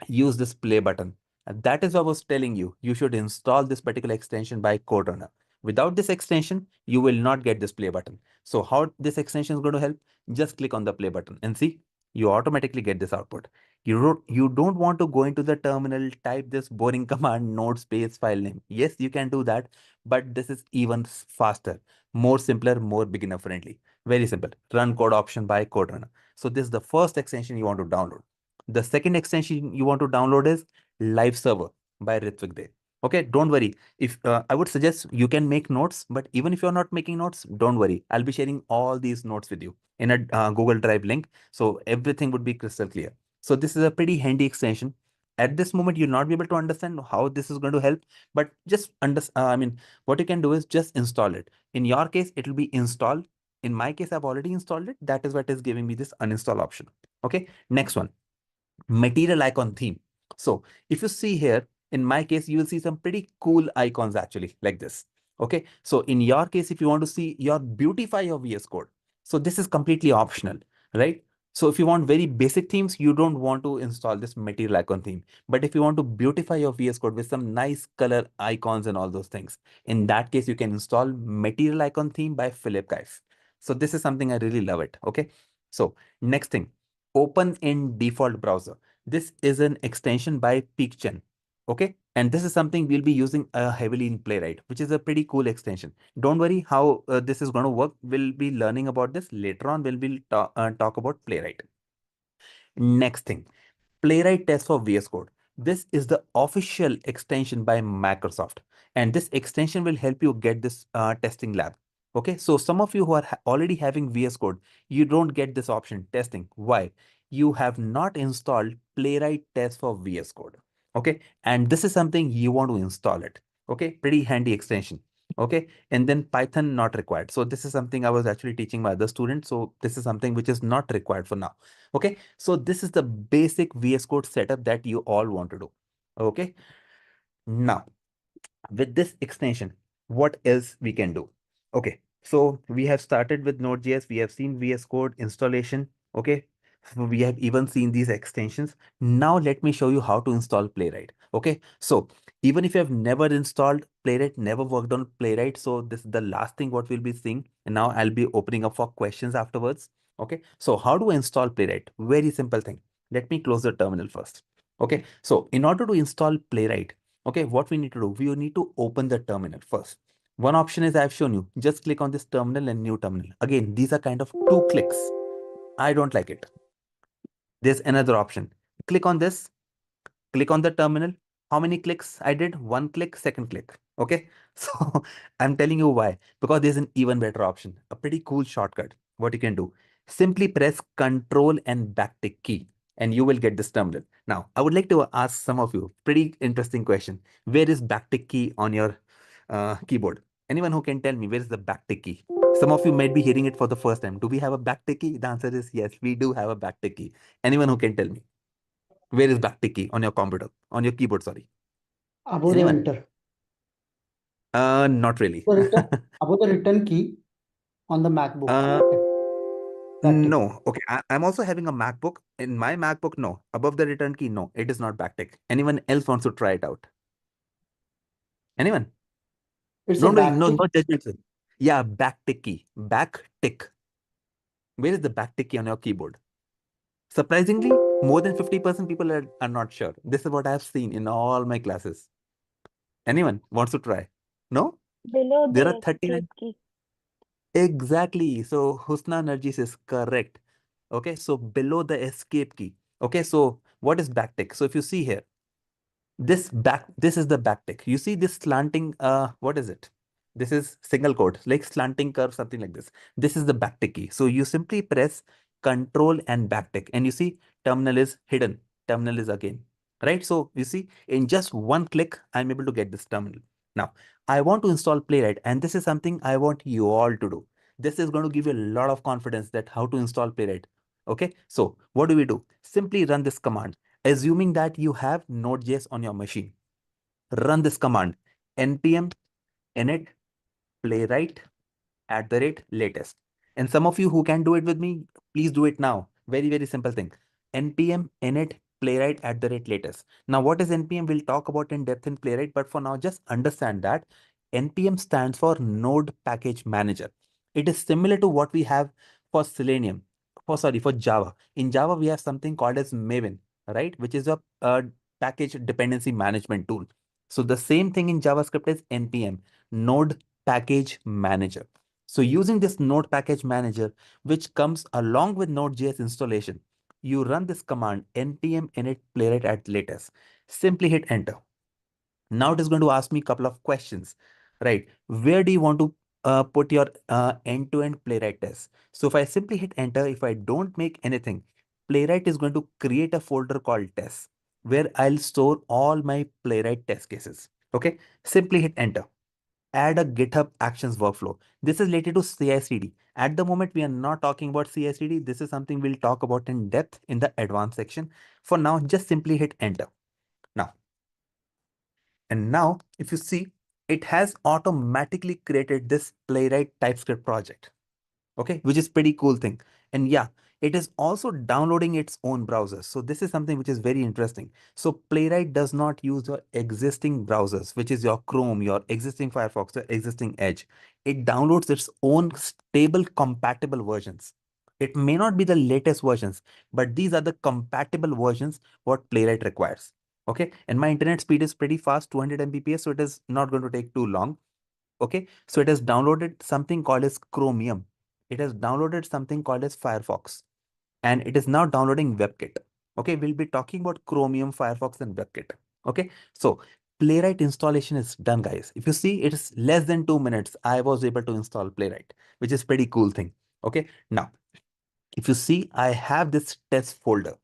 use this play button. And that is what I was telling you. You should install this particular extension by CodeRunner. Without this extension, you will not get this play button. So how this extension is going to help? Just click on the play button and see, you automatically get this output. You don't want to go into the terminal, type this boring command, node space file name. Yes, you can do that, but this is even faster, more simpler, more beginner friendly. Very simple. Run code option by CodeRunner. So this is the first extension you want to download. The second extension you want to download is Live Server by Ritvik Dey. Okay, don't worry. If I would suggest you can make notes, but even if you're not making notes, don't worry. I'll be sharing all these notes with you in a Google Drive link. So everything would be crystal clear. So this is a pretty handy extension. At this moment, you'll not be able to understand how this is going to help, but just what you can do is just install it. In your case, it will be install. In my case, I've already installed it. That is what is giving me this uninstall option. Okay, next one. Material icon theme. So if you see here, in my case, you will see some pretty cool icons actually like this. Okay, so in your case, if you want to see your beautify your VS Code, so this is completely optional, right? So if you want very basic themes, you don't want to install this material icon theme. But if you want to beautify your VS Code with some nice color icons and all those things, in that case, you can install material icon theme by Philip Guys. So this is something I really love it. Okay, so next thing, open in default browser. This is an extension by PeakChen. Okay, and this is something we'll be using heavily in Playwright, which is a pretty cool extension. Don't worry how this is going to work. We'll be learning about this later on. We'll be talk about Playwright. Next thing, Playwright test for VS Code. This is the official extension by Microsoft, and this extension will help you get this testing lab. Okay, so some of you who are already having VS Code, you don't get this option testing. Why? You have not installed Playwright test for VS Code. Okay, and this is something you want to install it. Okay, pretty handy extension. Okay, and then Python not required. So this is something I was actually teaching my other students. So this is something which is not required for now. Okay, so this is the basic VS Code setup that you all want to do. Okay, now with this extension, what else we can do? Okay, so we have started with Node.js. We have seen VS Code installation. Okay, so we have even seen these extensions. Now let me show you how to install Playwright. Okay, so Even if you have never installed Playwright, never worked on Playwright, so this is the last thing what we'll be seeing. And now I'll be opening up for questions afterwards. Okay, so how do I install Playwright? Very simple thing. Let me close the terminal first. Okay, so in order to install Playwright, okay, what we need to do, we need to open the terminal first. One option is I've shown you, just click on this terminal and new terminal. Again, these are kind of 2 clicks. I don't like it. There's another option. Click on this, click on the terminal. How many clicks I did? 1 click, second click. Okay. So I'm telling you why. Because there's an even better option, a pretty cool shortcut. What you can do, simply press Control and backtick key and you will get this terminal. Now, I would like to ask some of you, pretty interesting question. Where is backtick key on your keyboard? Anyone who can tell me where is the backtick key? Some of you might be hearing it for the first time. Do we have a backtick key? The answer is yes, we do have a backtick key. Anyone who can tell me? Where is backtick key on your computer, on your keyboard, sorry? Above the Anyone? enter. Not really. Above the return key on the MacBook. Backtick. No. Okay, I'm also having a MacBook. In my MacBook, no. Above the return key, no. It is not backtick. Anyone else wants to try it out? Anyone? It's No, a no, no, backtick. not judgment. Yeah, backtick key. Backtick. Where is the backtick key on your keyboard? Surprisingly, more than 50% people are not sure. This is what I have seen in all my classes. Anyone wants to try? No? Below There are the 39. escape key. Exactly. So Husna Narjis is correct. Okay, so below the escape key. Okay, so what is backtick? So if you see here, this is the backtick. You see this slanting, what is it? This is single quote, like slanting curve, something like this. This is the backtick key. So you simply press Control and backtick, and you see terminal is hidden. Terminal is again, right? So you see, in just 1 click, I'm able to get this terminal. Now, I want to install Playwright, and this is something I want you all to do. This is going to give you a lot of confidence that how to install Playwright. Okay, so what do? Simply run this command. Assuming that you have Node.js on your machine, run this command, npm init playwright @latest. And some of you who can do it with me, please do it now. Very, very simple thing. npm init playwright @latest. Now, what is npm? We'll talk about in depth in Playwright, but for now, just understand that npm stands for Node Package Manager. It is similar to what we have for Selenium, for Java. In Java, we have something called as Maven, right? Which is a package dependency management tool. So the same thing in JavaScript is npm, Node Package Manager. So using this Node Package Manager, which comes along with Node.js installation, you run this command npm init playwright @latest. Simply hit enter. Now it is going to ask me a couple of questions, right? Where do you want to put your end-to-end Playwright test? So if I simply hit enter, if I don't make anything, Playwright is going to create a folder called tests where I'll store all my Playwright test cases. Okay, simply hit enter. Add a GitHub Actions workflow. This is related to CI/CD. At the moment, we are not talking about CI/CD. This is something we'll talk about in depth in the advanced section. For now, just simply hit enter. Now, if you see, it has automatically created this Playwright TypeScript project, okay, which is pretty cool thing. And yeah, it is also downloading its own browsers. So this is something which is very interesting. So Playwright does not use your existing browsers, which is your Chrome, your existing Firefox, your existing Edge. It downloads its own stable compatible versions. It may not be the latest versions, but these are the compatible versions what Playwright requires. Okay, and my internet speed is pretty fast, 200 Mbps, so it is not going to take too long. Okay, so it has downloaded something called as Chromium. It has downloaded something called as Firefox, and it is now downloading WebKit. Okay, we'll be talking about Chromium, Firefox, and WebKit. Okay, so Playwright installation is done, guys. If you see, it is less than 2 minutes. I was able to install Playwright, which is pretty cool thing. Okay, now if you see, I have this test folder.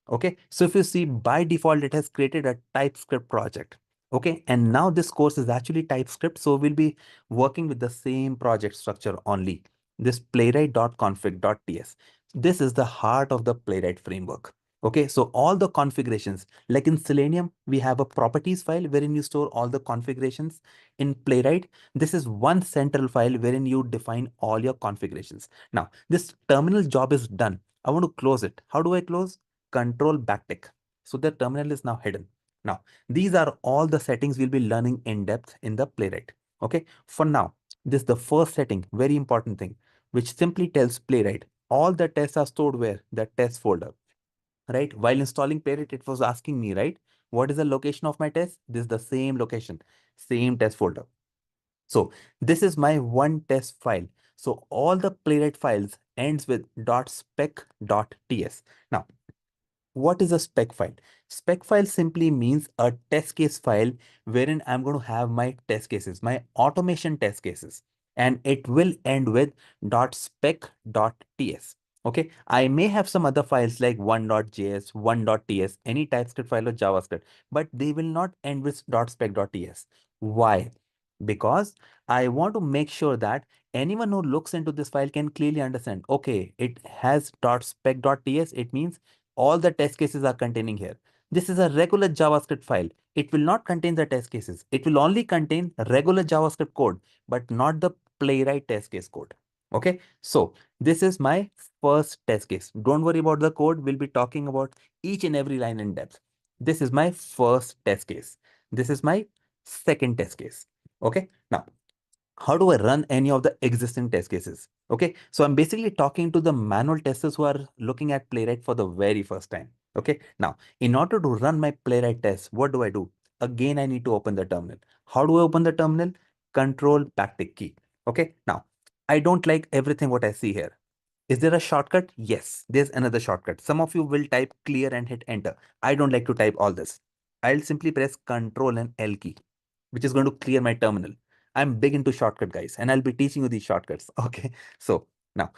Okay, so if you see, by default, it has created a TypeScript project. Okay, and now this course is actually TypeScript, so we'll be working with the same project structure only. This playwright.config.ts. This is the heart of the Playwright framework. Okay, so all the configurations, like in Selenium, we have a properties file wherein you store all the configurations. In Playwright, this is one central file wherein you define all your configurations. Now, this terminal job is done. I want to close it. How do I close? Control backtick. So the terminal is now hidden. Now, these are all the settings we'll be learning in depth in the Playwright. Okay, for now, this is the first setting, very important thing, which simply tells Playwright all the tests are stored where? The test folder, right? While installing Playwright, it was asking me, right? What is the location of my test? This is the same location, same test folder. So this is my one test file. So all the Playwright files ends with .spec.ts. Now, what is a spec file? Spec file simply means a test case file wherein I'm going to have my test cases, my automation test cases, and it will end with .spec.ts. Okay, I may have some other files like 1.js, 1.ts, any TypeScript file or JavaScript, but they will not end with .spec.ts. Why? Because I want to make sure that anyone who looks into this file can clearly understand, okay, it has .spec.ts, it means all the test cases are containing here. This is a regular JavaScript file. It will not contain the test cases. It will only contain regular JavaScript code, but not the Playwright test case code. Okay, so this is my first test case. Don't worry about the code. We'll be talking about each and every line in depth. This is my first test case. This is my second test case. Okay, now how do I run any of the existing test cases? Okay, so I'm basically talking to the manual testers who are looking at Playwright for the very first time. Okay, now in order to run my Playwright test, what do I do? Again, I need to open the terminal. How do I open the terminal? Control backtick key. Okay, now I don't like everything what I see here. Is there a shortcut? Yes, there's another shortcut. Some of you will type clear and hit enter. I don't like to type all this. I'll simply press Control and L key, which is going to clear my terminal. I'm big into shortcut, guys, and I'll be teaching you these shortcuts. Okay, so now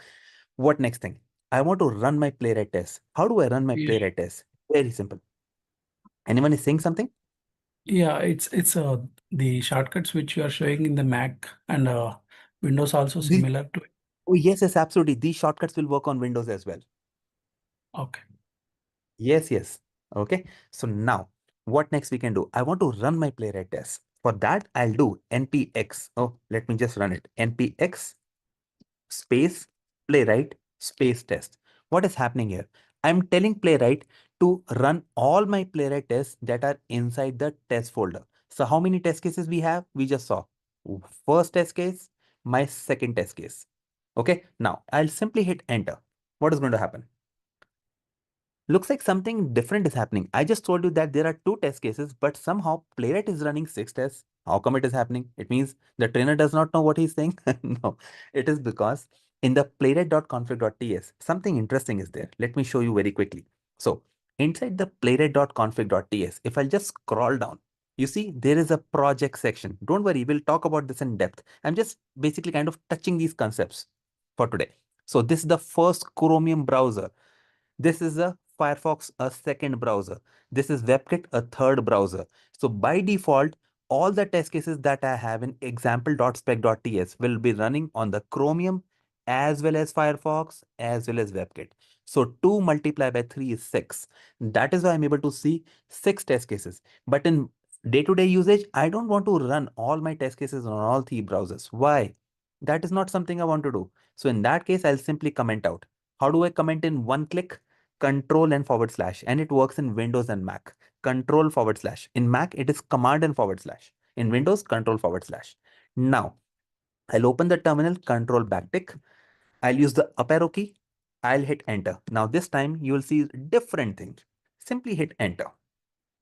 what next thing? I want to run my Playwright test. How do I run my Yeah. Playwright test? Very simple. Anyone is saying something? Yeah, it's the shortcuts which you are showing in the Mac and Windows also These, similar to it. oh, yes, absolutely. These shortcuts will work on Windows as well. Okay. Yes. Okay, so now what next we can do? I want to run my Playwright test. For that, I'll do npx. Oh, let me just run it. npx space Playwright space test. What is happening here? I'm telling Playwright to run all my Playwright tests that are inside the test folder. So how many test cases we have? We just saw first test case, my second test case. Okay, now I'll simply hit enter. What is going to happen? Looks like something different is happening. I just told you that there are 2 test cases, but somehow Playwright is running 6 tests. How come it is happening? It means the trainer does not know what he's saying. No, it is because in the playwright.config.ts, something interesting is there. Let me show you very quickly. So inside the playwright.config.ts, if I'll just scroll down, you see there is a project section. Don't worry, we'll talk about this in depth. I'm just basically kind of touching these concepts for today. So this is the first Chromium browser. This is a Firefox, a second browser. This is WebKit, a third browser. So by default, all the test cases that I have in example.spec.ts will be running on the Chromium as well as Firefox as well as WebKit. So 2 multiplied by 3 is 6. That is why I'm able to see 6 test cases. But in day-to-day usage, I don't want to run all my test cases on all 3 browsers. Why? That is not something I want to do. So in that case, I'll simply comment out. How do I comment in one click? Control and forward slash, and it works in Windows and Mac. Control forward slash. In Mac, it is command and forward slash. In Windows, control forward slash. Now, I'll open the terminal, control backtick. I'll use the up arrow key. I'll hit enter. Now, this time you will see different thing. Simply hit enter.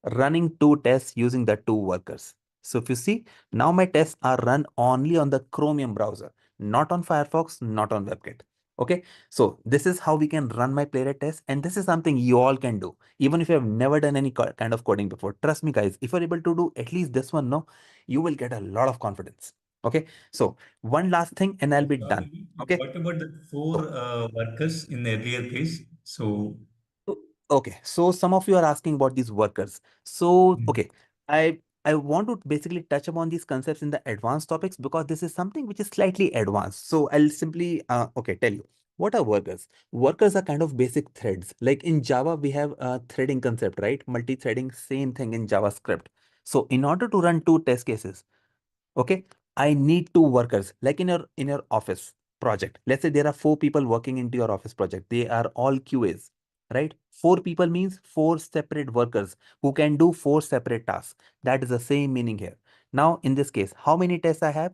Running 2 tests using the 2 workers. So if you see, now my tests are run only on the Chromium browser, not on Firefox, not on WebKit. Okay, so this is how we can run my Playwright test, and this is something you all can do, even if you have never done any kind of coding before. Trust me, guys, if you're able to do at least this one, no, you will get a lot of confidence. Okay, so one last thing, and I'll be done. Okay. What about the 4 workers in the earlier case? So Okay, so some of you are asking about these workers. So, okay, I want to basically touch upon these concepts in the advanced topics because this is something which is slightly advanced. So I'll simply, okay, tell you. What are workers? Workers are kind of basic threads. Like in Java, we have a threading concept, right? Multi-threading, same thing in JavaScript. So in order to run 2 test cases, okay, I need 2 workers. Like in your office project, let's say there are 4 people working into your office project. They are all QAs. right? 4 people means 4 separate workers who can do 4 separate tasks. That is the same meaning here. Now, in this case, how many tests I have?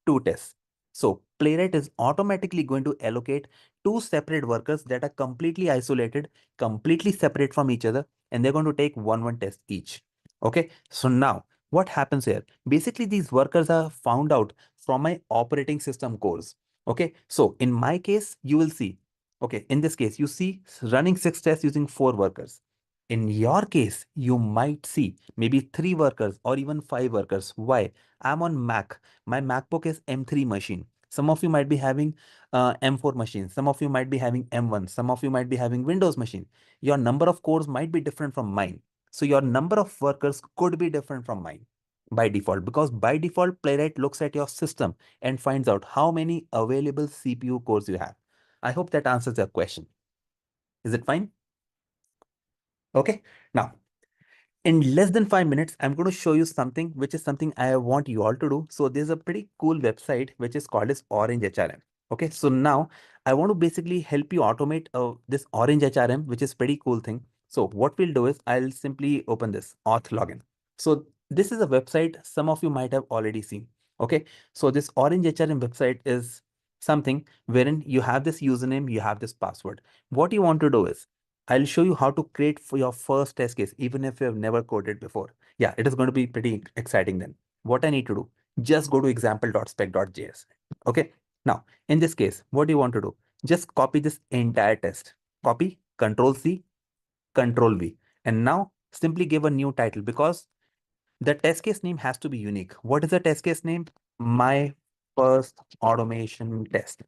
2 tests. So Playwright is automatically going to allocate 2 separate workers that are completely isolated, completely separate from each other, and they're going to take one test each. Okay, so now what happens here? Basically, these workers are found out from my operating system cores. Okay, so in my case, you will see, okay, in this case, you see running 6 tests using 4 workers. In your case, you might see maybe 3 workers or even 5 workers. Why? I'm on Mac. My MacBook is M3 machine. Some of you might be having M4 machine. Some of you might be having M1. Some of you might be having Windows machine. Your number of cores might be different from mine. So your number of workers could be different from mine by default, because by default, Playwright looks at your system and finds out how many available CPU cores you have. I hope that answers your question. Is it fine? Okay. Now, in less than 5 minutes, I'm going to show you something which is something I want you all to do. So there's a pretty cool website which is called as Orange HRM. Okay, so now I want to basically help you automate this Orange HRM, which is pretty cool thing. So what we'll do is I'll simply open this auth login. So this is a website some of you might have already seen. Okay, so this Orange HRM website is something wherein you have this username, you have this password. What you want to do is I'll show you how to create for your first test case, even if you have never coded before. Yeah, it is going to be pretty exciting then. What I need to do, just go to example.spec.js. Okay. Now, in this case, what do you want to do? Just copy this entire test. Copy, Control C, Control V. And now simply give a new title, because the test case name has to be unique. What is the test case name? My first automation test.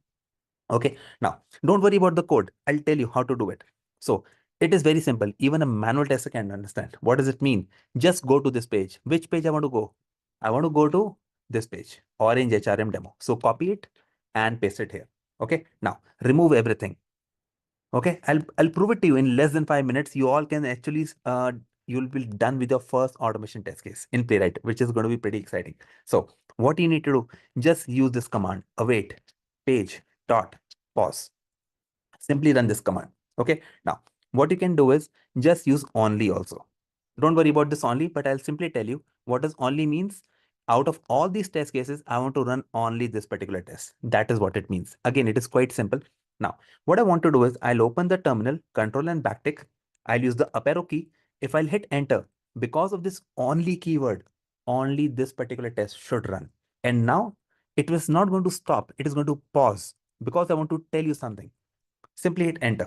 Okay, now don't worry about the code. I'll tell you how to do it. So it is very simple. Even a manual tester can understand. What does it mean? Just go to this page. Which page I want to go? I want to go to this page, Orange HRM demo. So copy it and paste it here. Okay, now remove everything. Okay, I'll prove it to you in less than 5 minutes. You all can actually you'll be done with your first automation test case in Playwright, which is going to be pretty exciting. So what you need to do, just use this command, await page dot pause. Simply run this command. Okay, now what you can do is just use only also. Don't worry about this only, but I'll simply tell you what does only means. Out of all these test cases, I want to run only this particular test. That is what it means. Again, it is quite simple. Now, what I want to do is I'll open the terminal, control and backtick. I'll use the up arrow key. If I'll hit enter, because of this only keyword, only this particular test should run. And now it was not going to stop. It is going to pause because I want to tell you something. Simply hit enter.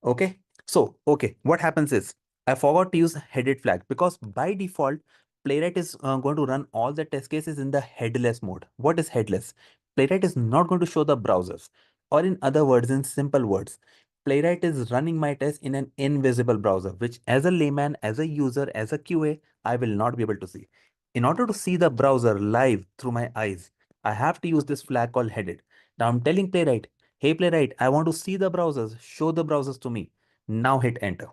Okay. So, okay, what happens is I forgot to use headed flag, because by default, Playwright is going to run all the test cases in the headless mode. What is headless? Playwright is not going to show the browsers. Or in other words, in simple words, Playwright is running my test in an invisible browser, which as a layman, as a user, as a QA, I will not be able to see. In order to see the browser live through my eyes, I have to use this flag called headed. Now I'm telling Playwright, hey Playwright, I want to see the browsers, show the browsers to me. Now hit enter.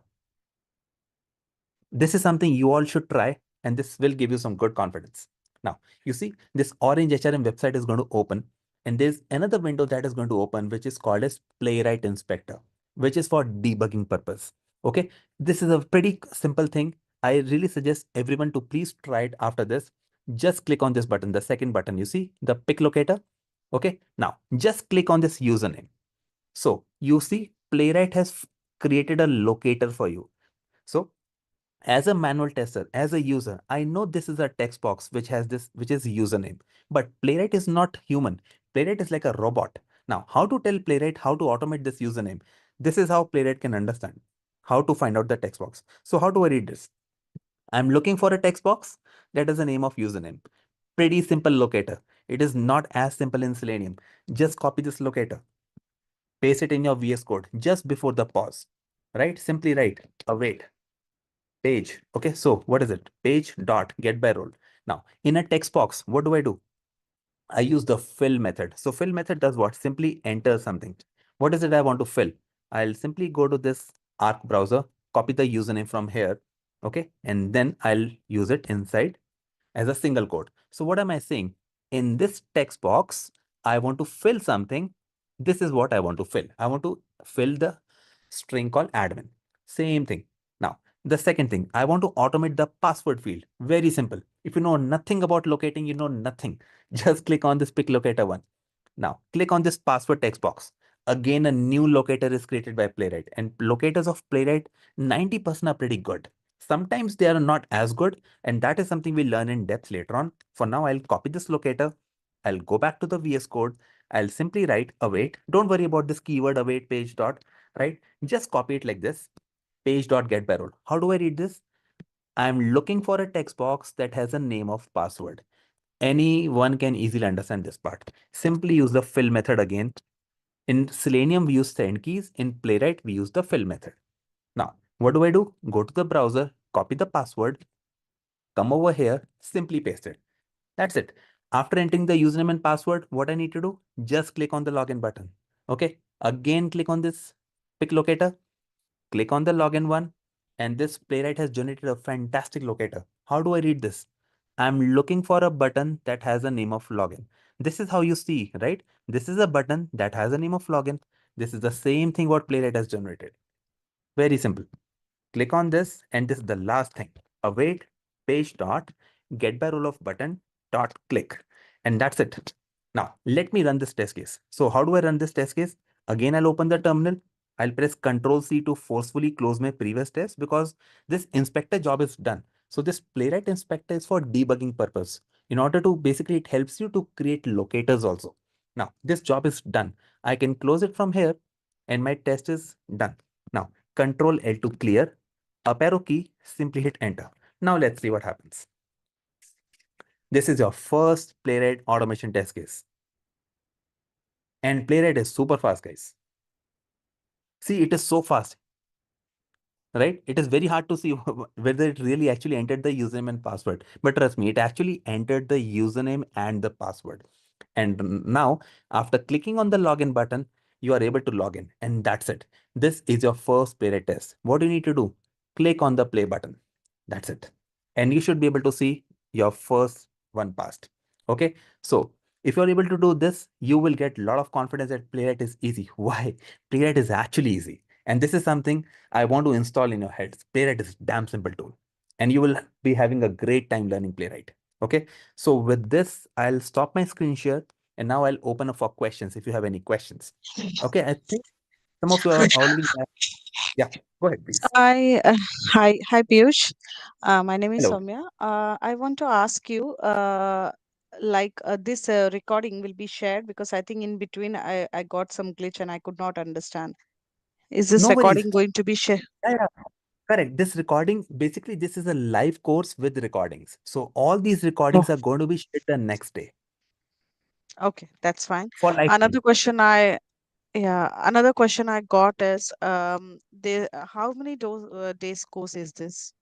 This is something you all should try, and this will give you some good confidence. Now, you see this Orange HRM website is going to open, and there's another window that is going to open, which is called as Playwright Inspector, which is for debugging purpose. Okay, this is a pretty simple thing. I really suggest everyone to please try it after this. Just click on this button, the second button, you see the pick locator. Okay, now just click on this username. So you see Playwright has created a locator for you. So as a manual tester, as a user, I know this is a text box which has this, which is username, but Playwright is not human. Playwright is like a robot. Now, how to tell Playwright how to automate this username? This is how Playwright can understand how to find out the text box. So how do I read this? I'm looking for a text box that is the name of username. Pretty simple locator. It is not as simple in Selenium. Just copy this locator, paste it in your VS Code just before the pause, right? Simply write await page. Okay, so what is it? Page dot get by role. Now in a text box, what do? I use the fill method. So fill method does what? Simply enter something. What is it I want to fill? I'll simply go to this Arc browser, copy the username from here. Okay, and then I'll use it inside as a single quote. So what am I saying? In this text box, I want to fill something This is what I want to fill. I want to fill the string called admin. Same thing. Now, the second thing, I want to automate the password field. Very simple. If you know nothing about locating, you know nothing. Just click on this pick locator one. Now, click on this password text box. Again, a new locator is created by Playwright, and locators of Playwright, 90% are pretty good. Sometimes they are not as good, and that is something we learn in depth later on. For now, I'll copy this locator. I'll go back to the VS Code. I'll simply write await. Don't worry about this keyword await page dot, right? Just copy it like this, page dot get by role. How do I read this? I'm looking for a text box that has a name of password. Anyone can easily understand this part. Simply use the fill method again. In Selenium, we use send keys. In Playwright, we use the fill method. Now, what do? Go to the browser, copy the password, come over here, simply paste it. That's it. After entering the username and password, what I need to do? Just click on the login button. Okay. Again, click on this pick locator, click on the login one, and this Playwright has generated a fantastic locator. How do I read this? I'm looking for a button that has a name of login. This is how you see, right? This is a button that has a name of login. This is the same thing what Playwright has generated. Very simple. Click on this, and this is the last thing. Await page dot get by role of button dot click, and that's it. Now let me run this test case. So how do I run this test case? Again, I'll open the terminal. I'll press Control C to forcefully close my previous test because this inspector job is done. So this Playwright inspector is for debugging purpose. In order to basically, it helps you to create locators also. Now this job is done. I can close it from here, and my test is done. Now Control L to clear. Up arrow key, simply hit enter. Now let's see what happens. This is your first Playwright automation test case. And Playwright is super fast, guys. See, it is so fast, right? It is very hard to see whether it really actually entered the username and password. But trust me, it actually entered the username and the password. And now, after clicking on the login button, you are able to log in. And that's it. This is your first Playwright test. What do you need to do? Click on the play button. That's it. And you should be able to see your first one passed. Okay. So if you're able to do this, you will get a lot of confidence that Playwright is easy. Why? Playwright is actually easy. And this is something I want to install in your heads. Playwright is a damn simple tool. And you will be having a great time learning Playwright. Okay. So with this, I'll stop my screen share. And now I'll open up for questions if you have any questions. Okay. I think some of you are already. Yeah. Go ahead, please. Hi, Piyush. My name is Hello. Soumya. I want to ask you, this recording will be shared because I think in between I got some glitch and I could not understand. Is this No worries. recording going to be shared? Yeah, correct. This recording, basically, this is a live course with recordings. So all these recordings are going to be shared the next day Okay, that's fine. for lifetime. Another question I got is, how many days course is this?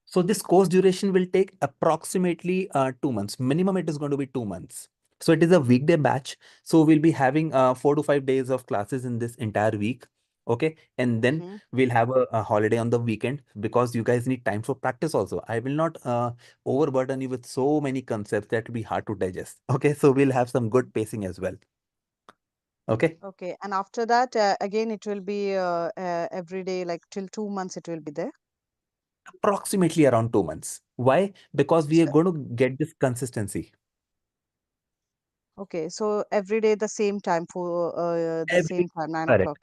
So this course duration will take approximately 2 months. Minimum, it is going to be 2 months. So it is a weekday batch. So we'll be having 4 to 5 days of classes in this entire week. Okay. And then we'll have a holiday on the weekend because you guys need time for practice also. I will not overburden you with so many concepts that will be hard to digest. Okay. So we'll have some good pacing as well. Okay. Okay. And after that, again, it will be every day, like till 2 months, it will be there. Approximately around 2 months. Why? Because we are going to get this consistency. Okay, so every day the same time for the same time, 9 Correct. o'clock.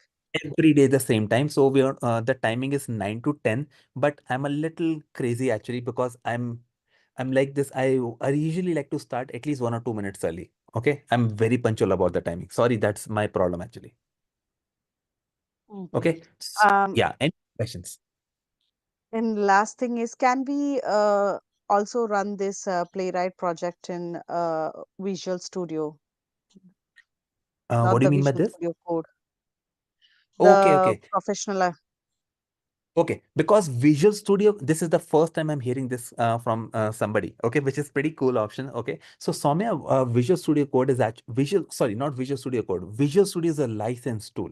Every day the same time. So we are the timing is 9 to 10, but I'm a little crazy actually because I'm like this. I usually like to start at least 1 or 2 minutes early. Okay. I'm very punctual about the timing. Sorry, that's my problem actually. Okay. Yeah. Any questions? And last thing is, can we also run this Playwright project in Visual Studio, not What do you the mean by Visual this? Studio Code, Okay, the okay. professional. Okay, because Visual Studio, this is the first time I'm hearing this from somebody. Okay, which is pretty cool option. Okay, so Soumya, Visual Studio Code is actually not Visual Studio Code. Visual Studio is a licensed tool.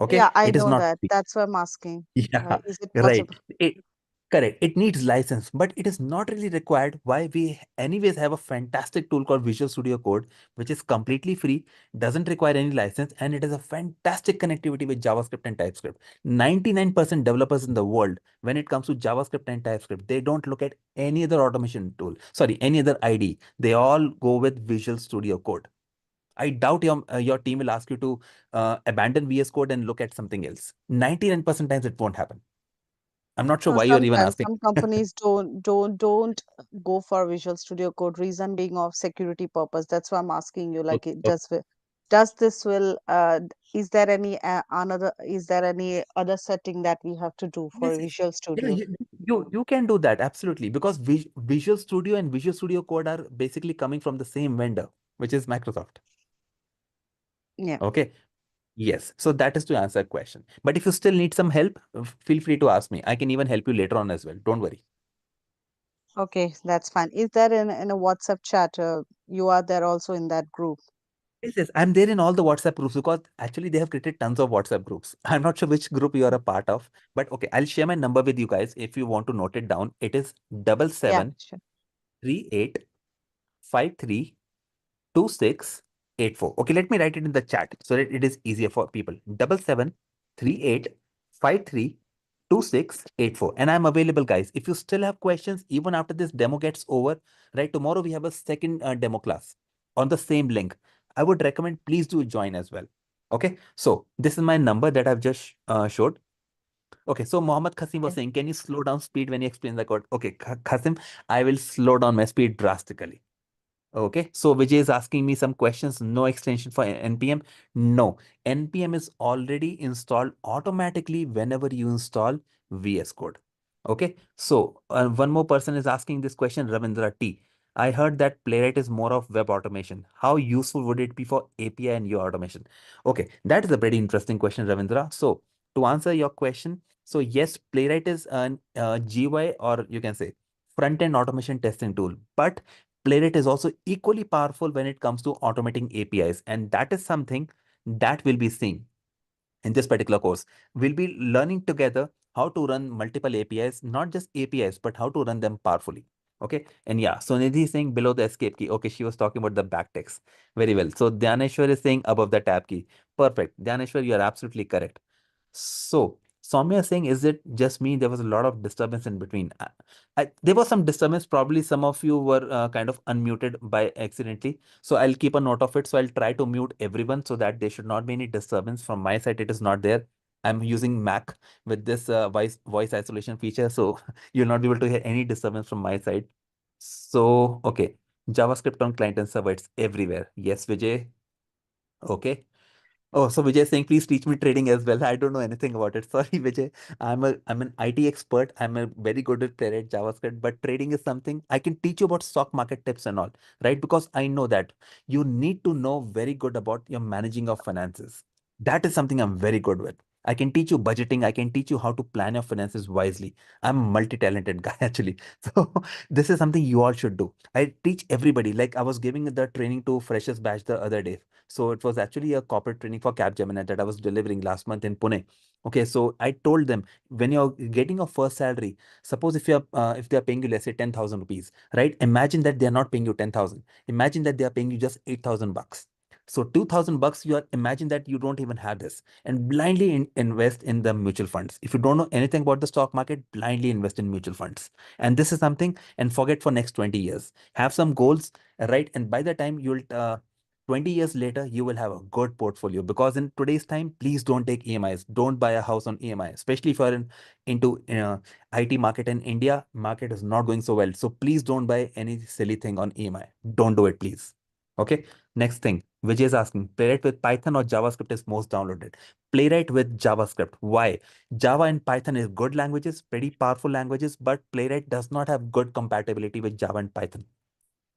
Okay, Yeah, I it is know not that. free. That's why I'm asking. Yeah, Is it right. possible? Correct. It needs license, but it is not really required. Why? We anyways have a fantastic tool called Visual Studio Code, which is completely free, doesn't require any license, and it has a fantastic connectivity with JavaScript and TypeScript. 99% developers in the world, when it comes to JavaScript and TypeScript, they don't look at any other automation tool, sorry, any other IDE. They all go with Visual Studio Code. I doubt your team will ask you to abandon VS Code and look at something else. 99% times it won't happen. I'm not sure No, why you're even sometimes asking. some companies don't go for Visual Studio Code. Reason being of security purpose. That's why I'm asking you. Like, Okay, it okay. does this will is there any another is there any other setting that we have to do for Yes, Visual yeah, Studio? you can do that absolutely because Visual Studio and Visual Studio Code are basically coming from the same vendor, which is Microsoft. Yeah. Okay. Yes. So that is to answer a question. But if you still need some help, feel free to ask me. I can even help you later on as well. Don't worry. Okay, that's fine. Is there in a WhatsApp chat? You are there also in that group. Yes, yes. I'm there in all the WhatsApp groups because actually they have created tons of WhatsApp groups. I'm not sure which group you are a part of, but okay, I'll share my number with you guys if you want to note it down. It is double Yeah, seven sure. 3853 2684. Okay, let me write it in the chat so that it is easier for people. 7738532684. And I'm available, guys. If you still have questions, even after this demo gets over, right? Tomorrow we have a second demo class on the same link. I would recommend please do join as well. Okay, so this is my number that I've just showed. Okay, so Mohammed Qasim was Okay. saying, can you slow down speed when you explain the code? Okay, Qasim, I will slow down my speed drastically. Okay, so Vijay is asking me some questions. No extension for NPM. No, NPM is already installed automatically whenever you install VS Code. Okay, so one more person is asking this question, Ravindra T. I heard that Playwright is more of web automation. How useful would it be for API and UI automation? Okay, that is a very interesting question, Ravindra. So to answer your question, so yes, Playwright is an GUI or you can say front-end automation testing tool, but Playwright is also equally powerful when it comes to automating APIs, and that is something that we'll be seeing in this particular course. We'll be learning together how to run multiple APIs, not just APIs, but how to run them powerfully. Okay. And yeah, so Nidhi is saying below the escape key. Okay, she was talking about the backticks. Very well. So Dhyaneshwar is saying above the tab key. Perfect. Dhyaneshwar, you are absolutely correct. So Soumya is saying, is it just me? There was a lot of disturbance in between. There was some disturbance. Probably some of you were kind of unmuted by accidentally. So I'll keep a note of it. So I'll try to mute everyone so that there should not be any disturbance from my side. It is not there. I'm using Mac with this voice isolation feature. So you'll not be able to hear any disturbance from my side. So, okay. JavaScript on client and server, it's everywhere. Yes, Vijay. Okay. Oh, so Vijay is saying, please teach me trading as well. I don't know anything about it. Sorry, Vijay. I'm an IT expert. I'm a very good at Playwright JavaScript, but trading is something I can teach you about stock market tips and all, right? Because I know that you need to know very good about your managing of finances. That is something I'm very good with. I can teach you budgeting. I can teach you how to plan your finances wisely. I'm a multi-talented guy, actually. So this is something you all should do. I teach everybody. Like I was giving the training to freshers batch the other day. So it was actually a corporate training for Capgemini that I was delivering last month in Pune. Okay, so I told them when you're getting your first salary, suppose if they're paying you let's say 10,000 rupees, right? Imagine that they're not paying you 10,000. Imagine that they are paying you just 8,000 bucks. So 2,000 bucks, imagine that you don't even have this and blindly invest in the mutual funds. If you don't know anything about the stock market, blindly invest in mutual funds. And this is something, and forget for next 20 years. Have some goals, right? And by the time 20 years later, you will have a good portfolio because in today's time, please don't take EMIs. Don't buy a house on EMI, especially if you're into IT market in India. Market is not going so well. So please don't buy any silly thing on EMI. Don't do it, please. Okay. Next thing, Vijay is asking, Playwright with Python or JavaScript is most downloaded? Playwright with JavaScript. Why? Java and Python is good languages, pretty powerful languages, but Playwright does not have good compatibility with Java and Python.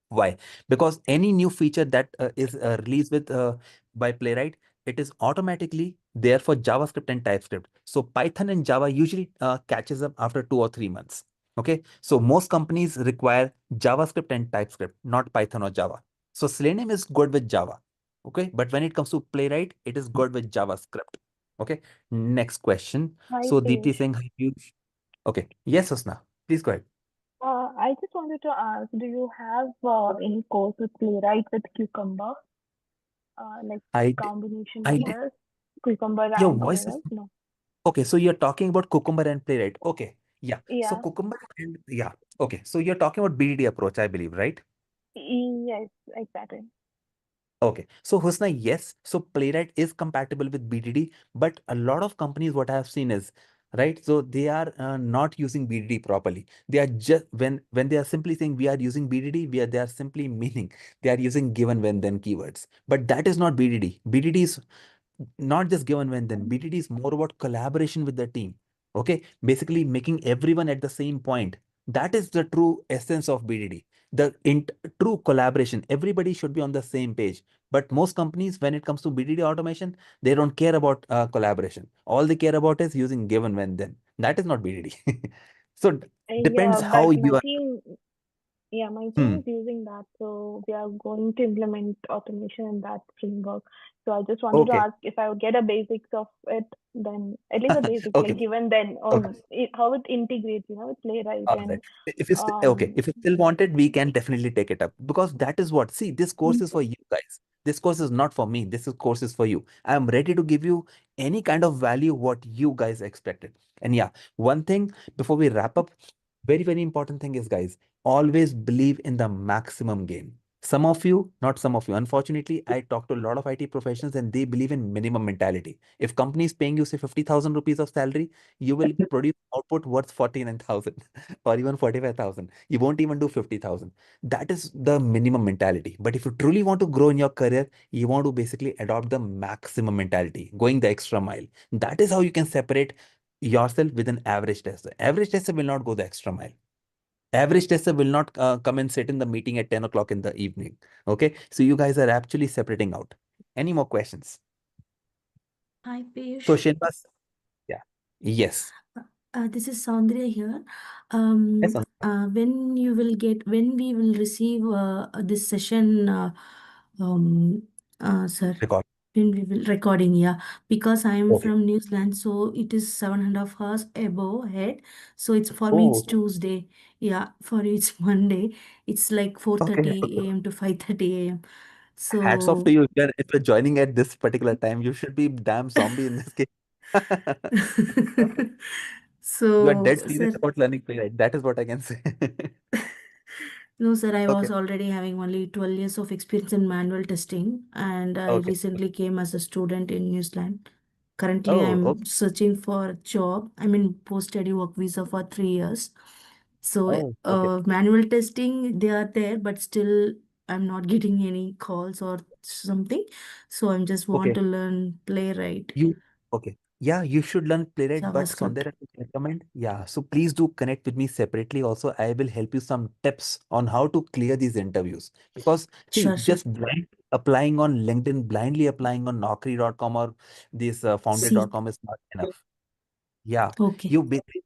Why? Because any new feature that is released with by Playwright, it is automatically there for JavaScript and TypeScript. So Python and Java usually catches up after 2 or 3 months. Okay, so most companies require JavaScript and TypeScript, not Python or Java. So Selenium is good with Java. Okay, but when it comes to Playwright, it is good with JavaScript. Okay, next question. Hi, So Deepti Piyush. saying, "Hi, Piyush." Okay. Yes, Husna. Please go ahead. I just wanted to ask, do you have any course with Playwright with Cucumber? Like I, d- combination I, of d- this? Cucumber your and voice is Playwright? No. okay. So you're talking about Cucumber and Playwright. Okay. Yeah. So Yeah. Cucumber and yeah. Okay. So you're talking about BDD approach, I believe, right? Yes, exactly. Okay. So Husna, yes. So Playwright is compatible with BDD, but a lot of companies, what I have seen is, right? So they are not using BDD properly. They are just when they are simply saying we are using BDD, they are simply meaning they are using given when then keywords. But that is not BDD. BDD is not just given when then. BDD is more about collaboration with the team. Okay, basically making everyone at the same point. That is the true essence of BDD. True collaboration. Everybody should be on the same page. But most companies, when it comes to BDD automation, they don't care about collaboration. All they care about is using given when then. That is not BDD. So Yeah, depends how but you my are. team, yeah, my team Hmm. is using that, so we are going to implement automation in that framework. So I just wanted to Okay. ask if I would get a basics of it, then at least a basic, like Okay. given then Okay. on how it integrates, with Playwright All right. and Okay, if you still want it, we can definitely take it up because that is what. See, this course is for you guys. This course is not for me. This is course is for you. I am ready to give you any kind of value what you guys expected. And yeah, one thing before we wrap up, very, very important thing is, guys, always believe in the maximum gain. Some of you, not some of you. Unfortunately, I talk to a lot of IT professionals and they believe in minimum mentality. If company is paying you, say, 50,000 rupees of salary, you will produce output worth 49,000 or even 45,000. You won't even do 50,000. That is the minimum mentality. But if you truly want to grow in your career, you want to basically adopt the maximum mentality, going the extra mile. That is how you can separate yourself with an average tester. Average tester will not go the extra mile. Average tester will not come and sit in the meeting at 10 o'clock in the evening. Okay. So you guys are actually separating out. Any more questions? Hi, So Piyush. Shinvas, yeah. Yes. This is Soundria here. Yes, When we will receive this session, sir, record. when we will recording, yeah, because I'm Okay. from New Zealand, so it is 7.5 hours above ahead. So it's for me, it's Oh, Tuesday. Yeah, for you, it's Monday. It's like okay. 4:30 a.m. to 5:30 a.m. Hats off to So you. If you're joining at this particular time, you should be damn zombie in this case. You are so, dead serious sir. about learning playwright. That is what I can say. No, sir, I Okay. was already having only 12 years of experience in manual testing, and I Okay. recently came as a student in New Zealand. Currently, Oh, I'm okay. searching for a job. I'm in post-study work visa for 3 years. So, Oh, okay. manual testing, they are there, but still, I'm not getting any calls or something. So, I'm just want Okay. to learn Playwright, You okay. Yeah, you should learn playwright, but JavaScript. Sondera, I would recommend. Yeah. So please do connect with me separately. Also, I will help you some tips on how to clear these interviews. Because see, Sure, sure. just blind applying on LinkedIn, blindly applying on Naukri.com or this See, Founded.com is not enough. Yeah, okay.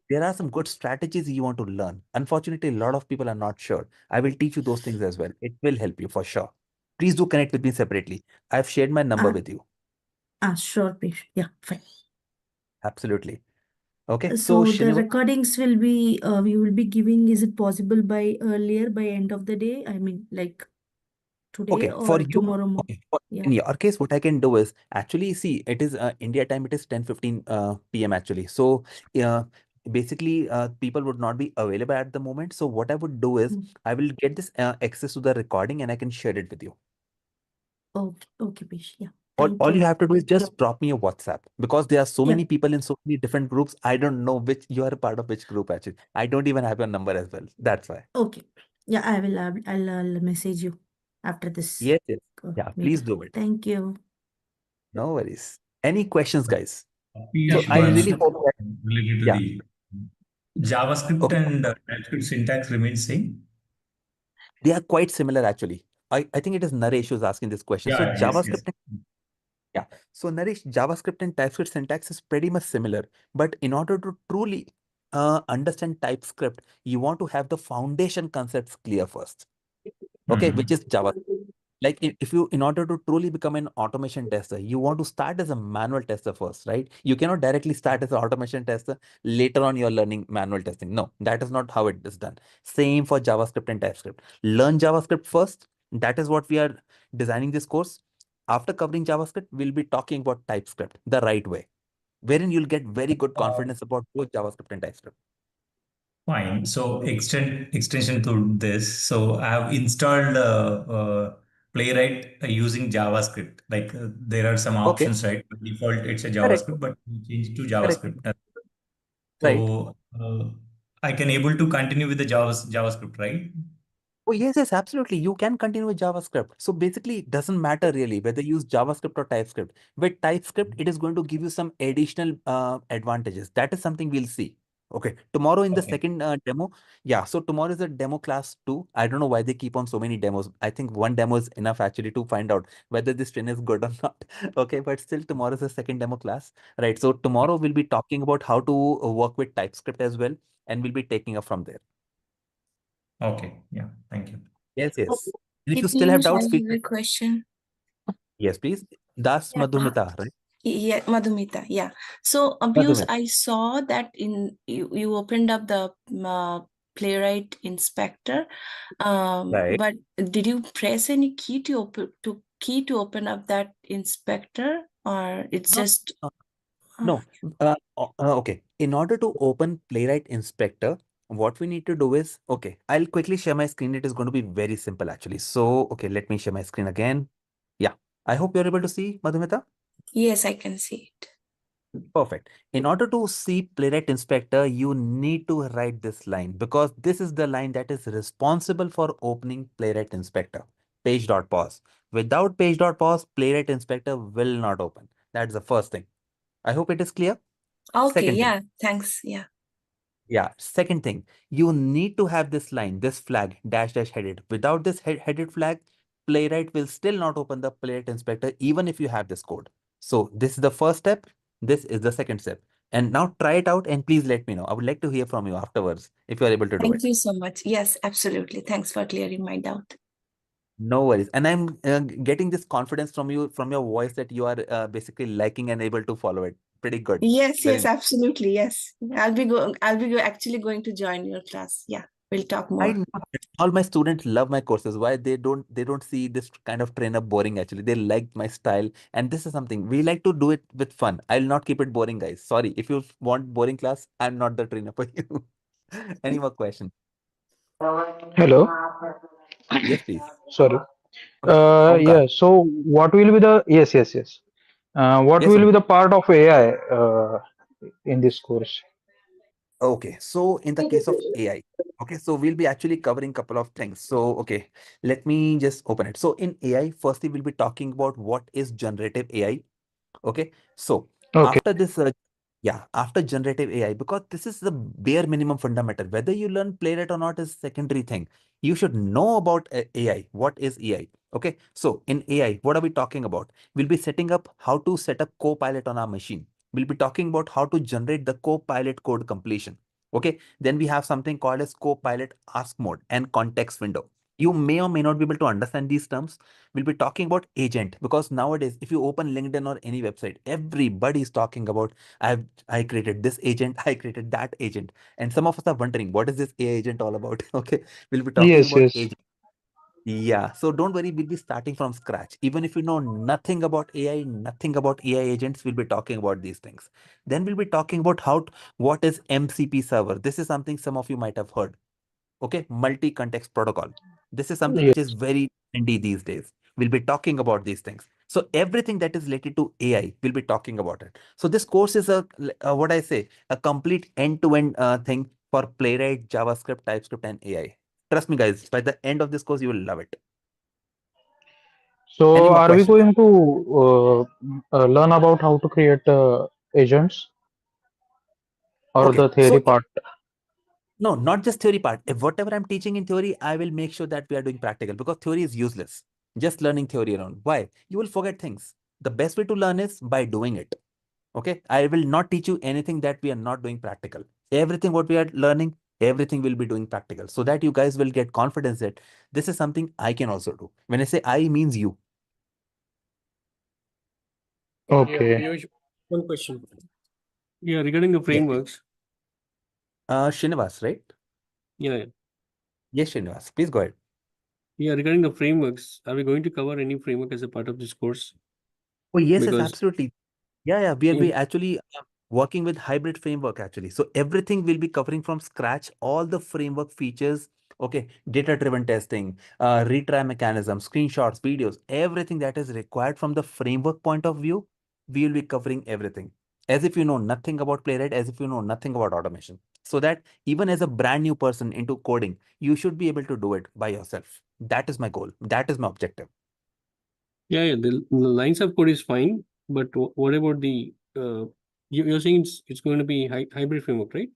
there are some good strategies you want to learn. Unfortunately, a lot of people are not sure. I will teach you those things as well. It will help you for sure. Please do connect with me separately. I've shared my number Uh, with you. sure, Pish. Yeah, fine. Absolutely. Okay. So So the Srinivas, recordings will be we will be giving, is it possible by earlier, by end of the day? I mean, like today okay, for or you, tomorrow okay, Yeah. in your case, what I can do is actually see it is India time, it is 10:15 p.m. actually. So basically people would not be available at the moment. So what I would do is Mm. I will get this access to the recording and I can share it with you. Okay, okay, Pish. Yeah. All, Thank all you you. have to do is just drop me a WhatsApp because there are so Yeah. many people in so many different groups. I don't know which you are a part of which group actually. I don't even have your number as well. That's why. Okay. Yeah, I will. I'll message you after this Yes, yes. Yeah, please meeting. do it. Thank you. No worries. Any questions, guys? So Piyush, I one really step hope that, related to yeah. the JavaScript Okay. and TypeScript syntax remains same. They are quite similar actually. I think it is Naresh who's asking this question. So Yeah, yes, yes. JavaScript, yeah. So Naresh, JavaScript and TypeScript syntax is pretty much similar. But in order to truly understand TypeScript, you want to have the foundation concepts clear first. Okay, which Mhm. is JavaScript. Like if you, in order to truly become an automation tester, you want to start as a manual tester first, right? You cannot directly start as an automation tester. Later on, you're learning manual testing. No, that is not how it is done. Same for JavaScript and TypeScript. Learn JavaScript first. That is what we are designing this course. After covering JavaScript, we'll be talking about TypeScript the right way, wherein you'll get very good confidence about both JavaScript and TypeScript. Fine. So extension to this. So I have installed Playwright using JavaScript. Like there are some Okay, options, right? By default, it's a correct, JavaScript, but we change to correct, JavaScript. right. So I can able to continue with the JavaScript, right? Oh, yes, yes, absolutely. You can continue with JavaScript. So basically, it doesn't matter really whether you use JavaScript or TypeScript. With TypeScript, it is going to give you some additional advantages. That is something we'll see. Okay, tomorrow in the Okay. second demo. Yeah, so tomorrow is a demo class 2. I don't know why they keep on so many demos. I think one demo is enough actually to find out whether this train is good or not. Okay, but still tomorrow is the second demo class. Right, so tomorrow we'll be talking about how to work with TypeScript as well, and we'll be taking up from there. Okay. Yeah. Thank you. Yes, yes. And if Hey, you still have Piyush, I doubts, feel have a question. yes, please. Das Yeah, Madhumita, right? yeah, Madhumita. Yeah. So, Piyush, Madhumita. I saw that you opened up the Playwright Inspector. Right. But did you press any key to open up that inspector, or it's No, just uh, no. Okay. In order to open Playwright Inspector, what we need to do is, okay, I'll quickly share my screen. It is going to be very simple actually. So, okay, let me share my screen again. Yeah. I hope you're able to see, Madhumita. Yes, I can see it. Perfect. In order to see Playwright Inspector, you need to write this line because this is the line that is responsible for opening Playwright Inspector. Page.pause. Without page.pause, Playwright Inspector will not open. That's the first thing. I hope it is clear. Okay, Second thing. yeah, thanks. Yeah. Yeah. Second thing, you need to have this line, this flag, dash dash headed. Without this headed flag, Playwright will still not open the Playwright Inspector, even if you have this code. So this is the first step. This is the second step. And now try it out and please let me know. I would like to hear from you afterwards if you are able to do Thank it. you so much. Yes, absolutely. Thanks for clearing my doubt. No worries. And I'm getting this confidence from you, from your voice that you are basically liking and able to follow it. Pretty good. Yes, Very yes, nice. absolutely. Yes. Actually going to join your class. Yeah, we'll talk I more. know that all my students love my courses. Why they don't see this kind of trainer boring actually. They like my style. And this is something we like to do it with fun. I'll not keep it boring, guys. Sorry. If you want boring class, I'm not the trainer for you. Any more questions? Hello. Yes, please. Sorry. Omkar. Yeah. So what will be the yes, yes, yes. What Yes, will be Omkar. the part of AI in this course? Okay, so in the case of AI, okay, so we'll be actually covering couple of things. So, okay, let me just open it. So in AI, firstly, we'll be talking about what is generative AI. Okay, so Okay. after this, after generative AI, because this is the bare minimum fundamental. Whether you learn Playwright or not is secondary thing. You should know about AI. What is AI? Okay, so in AI, what are we talking about? We'll be setting up how to set up Copilot on our machine. We'll be talking about how to generate the Copilot code completion. Okay, then we have something called as Copilot ask mode and context window. You may or may not be able to understand these terms. We'll be talking about agent because nowadays, if you open LinkedIn or any website, everybody is talking about I created this agent, I created that agent, and some of us are wondering what is this AI agent all about. Okay, we'll be talking Yes, about yes. agent. Yeah, so don't worry, we'll be starting from scratch. Even if you know nothing about AI, nothing about AI agents, we'll be talking about these things. Then we'll be talking about what is MCP server. This is something some of you might have heard. Okay, multi-context protocol. This is something which Yes. is very trendy these days. We'll be talking about these things. So everything that is related to AI, we'll be talking about it. So this course is what I say, a complete end-to-end thing for Playwright, JavaScript, TypeScript, and AI. Trust me, guys. By the end of this course, you will love it. Any So more are we questions? going to learn about how to create agents or Okay. the theory part? No, not just theory part. If whatever I'm teaching in theory, I will make sure that we are doing practical because theory is useless. Just learning theory around. Why? You will forget things. The best way to learn is by doing it. Okay. I will not teach you anything that we are not doing practical. Everything what we are learning, Everything will be doing practical so that you guys will get confidence that this is something I can also do. When I say I means you. Okay. Piyush, one question. Yeah, regarding the frameworks. Srinivas, right? Yeah. Yes, Srinivas. Please go ahead. Yeah, regarding the frameworks, are we going to cover any framework as a part of this course? Oh, yes, Because absolutely. Yeah, we will be in actually working with hybrid framework actually. So everything will be covering from scratch, all the framework features, okay, data-driven testing, retry mechanism, screenshots, videos, everything that is required from the framework point of view, we will be covering everything. As if you know nothing about Playwright, as if you know nothing about automation. So that even as a brand new person into coding, you should be able to do it by yourself. That is my goal. That is my objective. yeah, the lines of code is fine, but what about the you're saying it's going to be hybrid framework, right?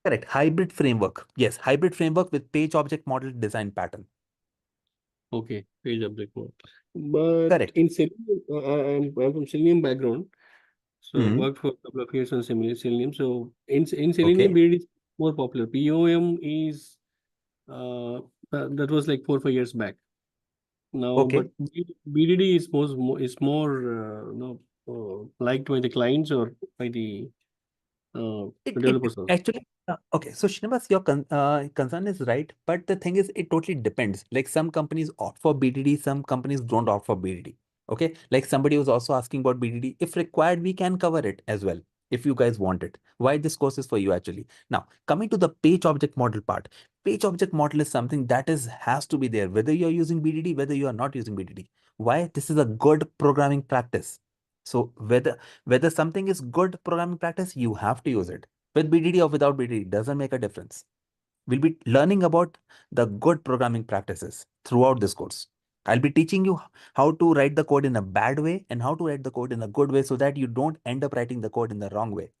Correct. Hybrid framework. Yes, hybrid framework with page object model design pattern. Okay, page object mode. But Correct. in Selenium, I'm from Selenium background, so I Mhm. worked for a couple of years on Selenium. So in Selenium, Okay. BDD is more popular. POM is that was like 4 or 5 years back. Now, but Okay. BDD is more liked by the clients or by the It developers also. actually okay. So Srinivas, your concern is right, but the thing is, it totally depends. Like some companies opt for BDD, some companies don't opt for BDD. Okay, like somebody was also asking about BDD. If required, we can cover it as well if you guys want it. Why this course is for you actually. Now coming to the page object model part, page object model is something that has to be there whether you're using BDD, whether you are not using BDD. Why? This is a good programming practice. So whether something is good programming practice, you have to use it. With BDD or without BDD, doesn't make a difference. We'll be learning about the good programming practices throughout this course. I'll be teaching you how to write the code in a bad way and how to write the code in a good way so that you don't end up writing the code in the wrong way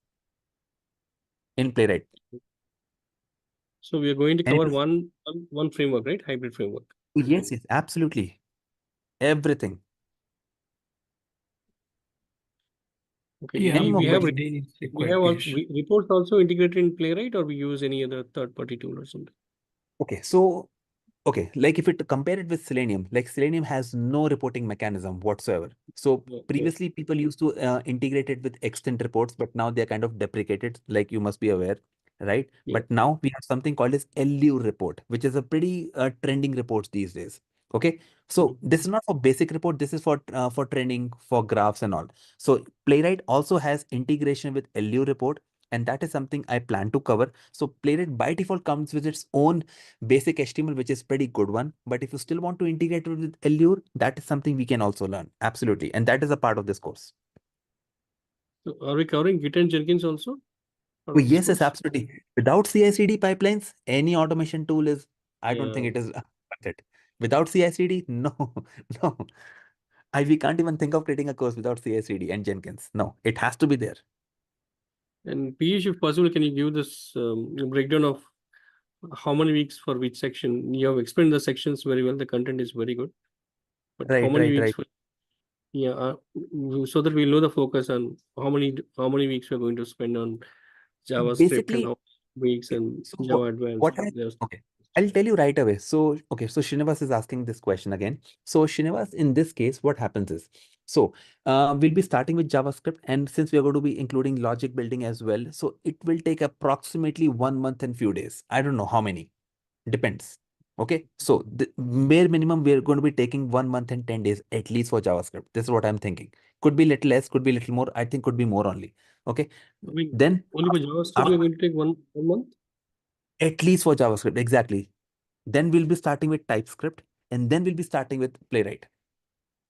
in Playwright. So we are going to And it cover is, one framework, right? Hybrid framework. yes, absolutely. Everything. Okay. Yeah, Any more We have BDD is we required, have Piyush. reports also integrated in Playwright, or we use any other third-party tool or something. Okay, so okay, like if it compare it with Selenium, like Selenium has no reporting mechanism whatsoever. So Yeah. previously people used to integrate it with extent reports, but now they're kind of deprecated, like you must be aware, right? Yeah. But now we have something called as LU report, which is a pretty trending reports these days. Okay, so this is not for basic report. This is for training, for graphs and all. So Playwright also has integration with LU report, and that is something I plan to cover. So Playwright by default comes with its own basic HTML, which is pretty good one. But if you still want to integrate it with Allure, that is something we can also learn. Absolutely. And that is a part of this course. So are we covering Git and Jenkins also? Oh, yes, absolutely. Without CI/CD pipelines, any automation tool is, I don't think it is worth it. Without CI/CD, no, no. We can't even think of creating a course without CI/CD and Jenkins. No, it has to be there. And Piyush, if possible, can you give this breakdown of how many weeks for which section? You have explained the sections very well. The content is very good. But how many weeks? So that we'll know the focus on how many weeks we're going to spend on JavaScript Basically, and how weeks and so Java Advanced. okay, I'll tell you right away. So, okay, so Srinivas is asking this question again. So Srinivas, in this case, what happens is, so we'll be starting with JavaScript, and since we are going to be including logic building as well, so it will take approximately 1 month and few days. I don't know how many, depends. Okay, so the bare minimum, we're going to be taking 1 month and 10 days at least for JavaScript. This is what I'm thinking. Could be little less, could be little more. I think could be more only. Okay, I mean, then only for JavaScript, we're going to take one month? At least for JavaScript, exactly. Then we'll be starting with TypeScript, and then we'll be starting with Playwright.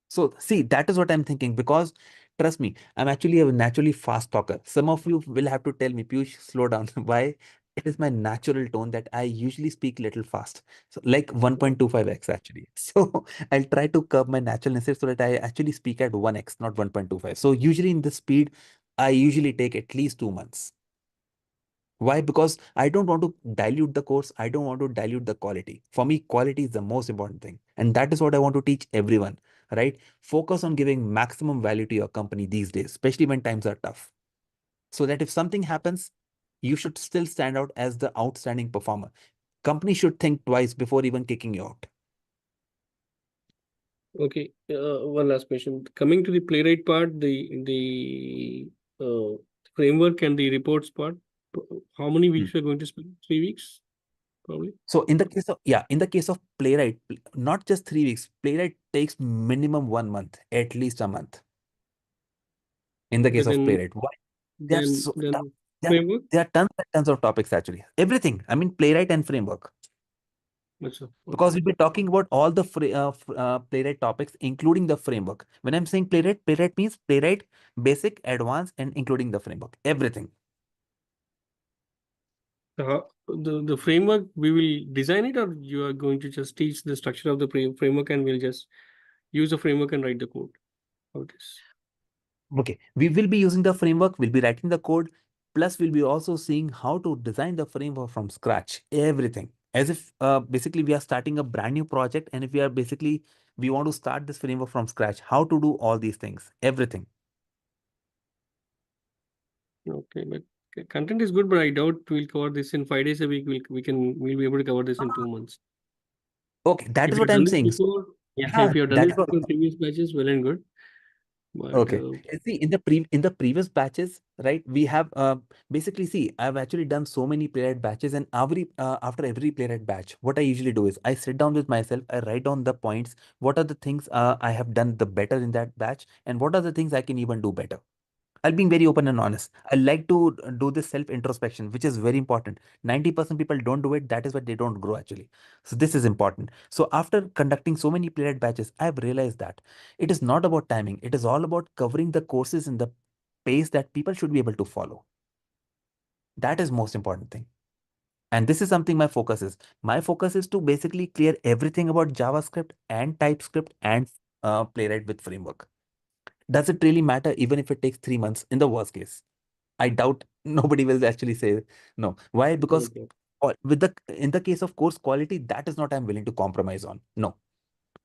So see, that is what I'm thinking, because trust me, I'm actually a naturally fast talker. Some of you will have to tell me, Piyush, slow down. Why? It is my natural tone that I usually speak little fast. So like 1.25x actually. So I'll try to curb my naturalness so that I actually speak at 1x, not 1.25. So usually in this speed, I usually take at least 2 months. Why? Because I don't want to dilute the course. I don't want to dilute the quality. For me, quality is the most important thing. And that is what I want to teach everyone, right? Focus on giving maximum value to your company these days, especially when times are tough. So that if something happens, you should still stand out as the outstanding performer. Company should think twice before even kicking you out. Okay, one last question. Coming to the Playwright part, the framework and the reports part, how many weeks we're going to spend? 3 weeks, probably. So in the case of Playwright, not just 3 weeks, Playwright takes minimum 1 month, at least a month. In the Okay, case of then Playwright, why? There are framework. there are tons and tons of topics actually. Everything. I mean, Playwright and framework. Okay. Because we'll be talking about all the Playwright topics, including the framework. When I'm saying Playwright means Playwright, basic, advanced, and including the framework. Everything. The framework, we will design it, or you are going to just teach the structure of the framework and we'll just use the framework and write the code? How it is? Okay, we will be using the framework, we'll be writing the code, plus we'll be also seeing how to design the framework from scratch, everything. As if basically we are starting a brand new project, and if we want to start this framework from scratch, how to do all these things, everything. Okay, but content is good, but I doubt we'll cover this in 5 days a week. We'll be able to cover this in 2 months. Okay, that If is you've what I'm done it saying. before, Yeah, if you have done that it is what. before previous batches, well and good. But Okay. See, in the previous batches, right? We have basically, see, I've actually done so many Playwright batches, and after every Playwright batch, what I usually do is I sit down with myself, I write down the points, what are the things I have done the better in that batch, and what are the things I can even do better. I'll be very open and honest. I like to do this self-introspection, which is very important. 90% people don't do it. That is why they don't grow actually. So this is important. So after conducting so many Playwright batches, I've realized that it is not about timing. It is all about covering the courses in the pace that people should be able to follow. That is most important thing. And this is something my focus is. My focus is to basically clear everything about JavaScript and TypeScript and Playwright with framework. Does it really matter even if it takes 3 months in the worst case? I doubt nobody will actually say no. Why? Because in the case of course quality, that is not I'm willing to compromise on. No.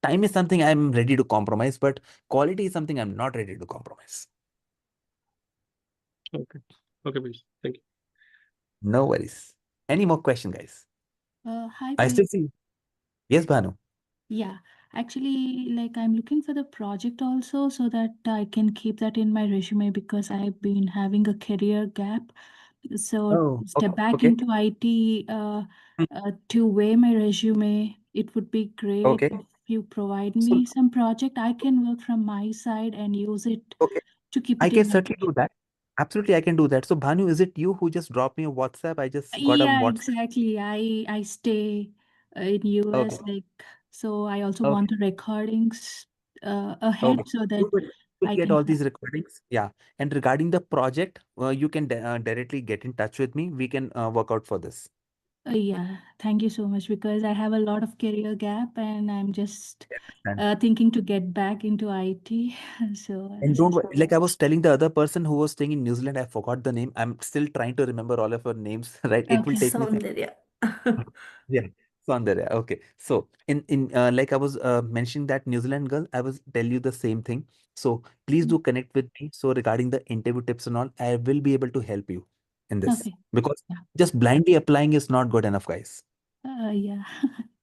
Time is something I'm ready to compromise, but quality is something I'm not ready to compromise. okay, please. Thank you. No worries. Any more question, guys? Hi, I still Pete. see. Yes, Bhanu. Yeah, actually, like I'm looking for the project also so that I can keep that in my resume because I've been having a career gap. So Oh, step back okay. into IT to weigh my resume, it would be great Okay. if you provide So, me some project. I can work from my side and use it okay. to keep I it can in my certainly do that. Absolutely, I can do that. So, Bhanu, is it you who just dropped me a WhatsApp? I just got a Yeah, WhatsApp. exactly. I stay in US, Okay. like so. I also Okay. want the recordings ahead Okay. so that You will I get can. all these recordings. Yeah. And regarding the project, you can directly get in touch with me. We can work out for this. Yeah, thank you so much because I have a lot of career gap and I'm just And, thinking to get back into IT. So and don't worry, like I was telling the other person who was staying in New Zealand, I forgot the name. I'm still trying to remember all of your names, right? It will okay. take me some. Soundarya. Yeah. Soundarya. Okay. So in like I was mentioning that New Zealand girl, I was tell you the same thing. So please do connect with me. So regarding the interview tips and all, I will be able to help you in this Okay. because Yeah. just blindly applying is not good enough, guys. Yeah.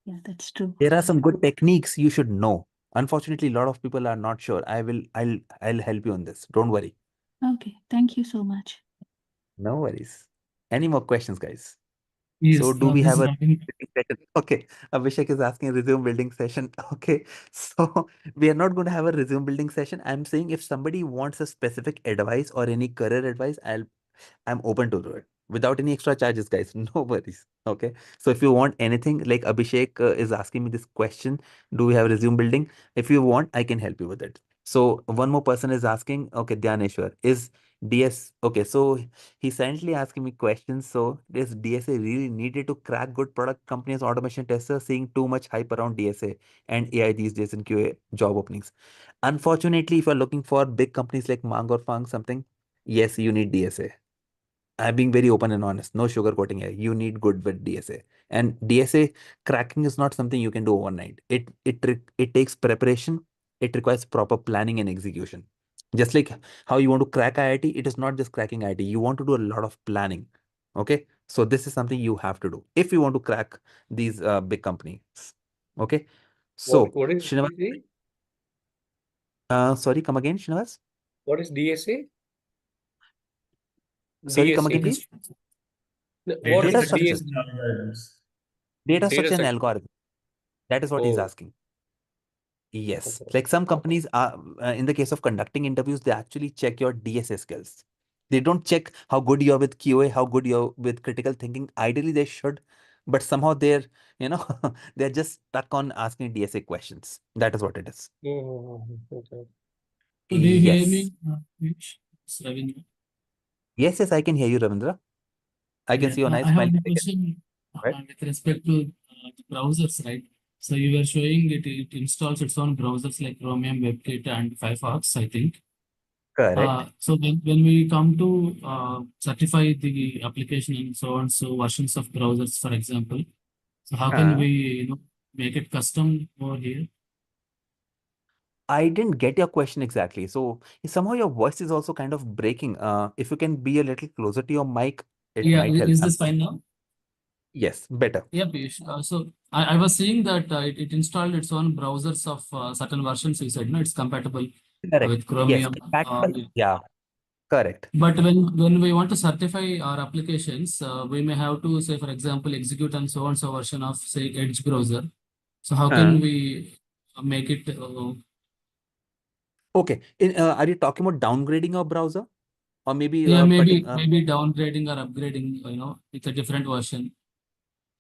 Yeah, that's true. There are some good techniques you should know. Unfortunately, a lot of people are not sure. I'll help you on this. Don't worry. Okay. Thank you so much. No worries. Any more questions, guys? Yes, So do we this have is a Navin. session? Okay. Abhishek is asking resume building session. Okay. So we are not going to have a resume building session. I'm saying if somebody wants a specific advice or any career advice, I'm open to do it without any extra charges, guys. No worries. Okay. So if you want anything like Abhishek is asking me this question, do we have resume building? If you want, I can help you with it. So one more person is asking, okay, Dhyaneshwar, is DS okay? So he's silently asking me questions. So is DSA really needed to crack good product companies, automation testers, seeing too much hype around DSA and AI these days in QA job openings? Unfortunately, if you're looking for big companies like Mang or Fang something, yes, you need DSA. I'm being very open and honest. No sugarcoating here. You need good with DSA. And DSA cracking is not something you can do overnight. It takes preparation. It requires proper planning and execution. Just like how you want to crack IIT, it is not just cracking IIT. You want to do a lot of planning. Okay, so this is something you have to do if you want to crack these big companies. Okay, so What is Srinivas, DSA? sorry, come again, Srinivas. What is DSA? Sorry, come again, DSA. please. What Data is structure, DSA? data Data structure and structure. algorithm. That is what he's Oh, asking. Yes, okay. like some companies are, in the case of conducting interviews, they actually check your DSA skills. They don't check how good you are with QA, how good you're with critical thinking. Ideally, they should, but somehow they're, you know, they're just stuck on asking DSA questions. That is what it is. Okay. So do you hear Yes. me, Vish? It's Ravindra. Yes, I can hear you, Ravindra. I can Yeah, see your I nice have smile. the question Right? with respect to the browsers, right? So you were showing it installs its own browsers like Chromium, WebKit, and Firefox, I think. Correct. So when we come to certify the application and so on, so versions of browsers, for example, so how can Uh, we make it custom over here? I didn't get your question exactly. So somehow your voice is also kind of breaking. If you can be a little closer to your mic, it Yeah, might help. is this fine now? Yes, better. Yeah, Piyush. So I was seeing that it installed its own browsers of certain versions. You said, no, it's compatible Correct. with Yes, Chromium. compatible. Yeah, correct. But when we want to certify our applications, we may have to say, for example, execute and so version of say Edge browser. So how Uh, can we make it? okay. Are you talking about downgrading your browser, or maybe Yeah, putting? maybe downgrading or upgrading. With a different version.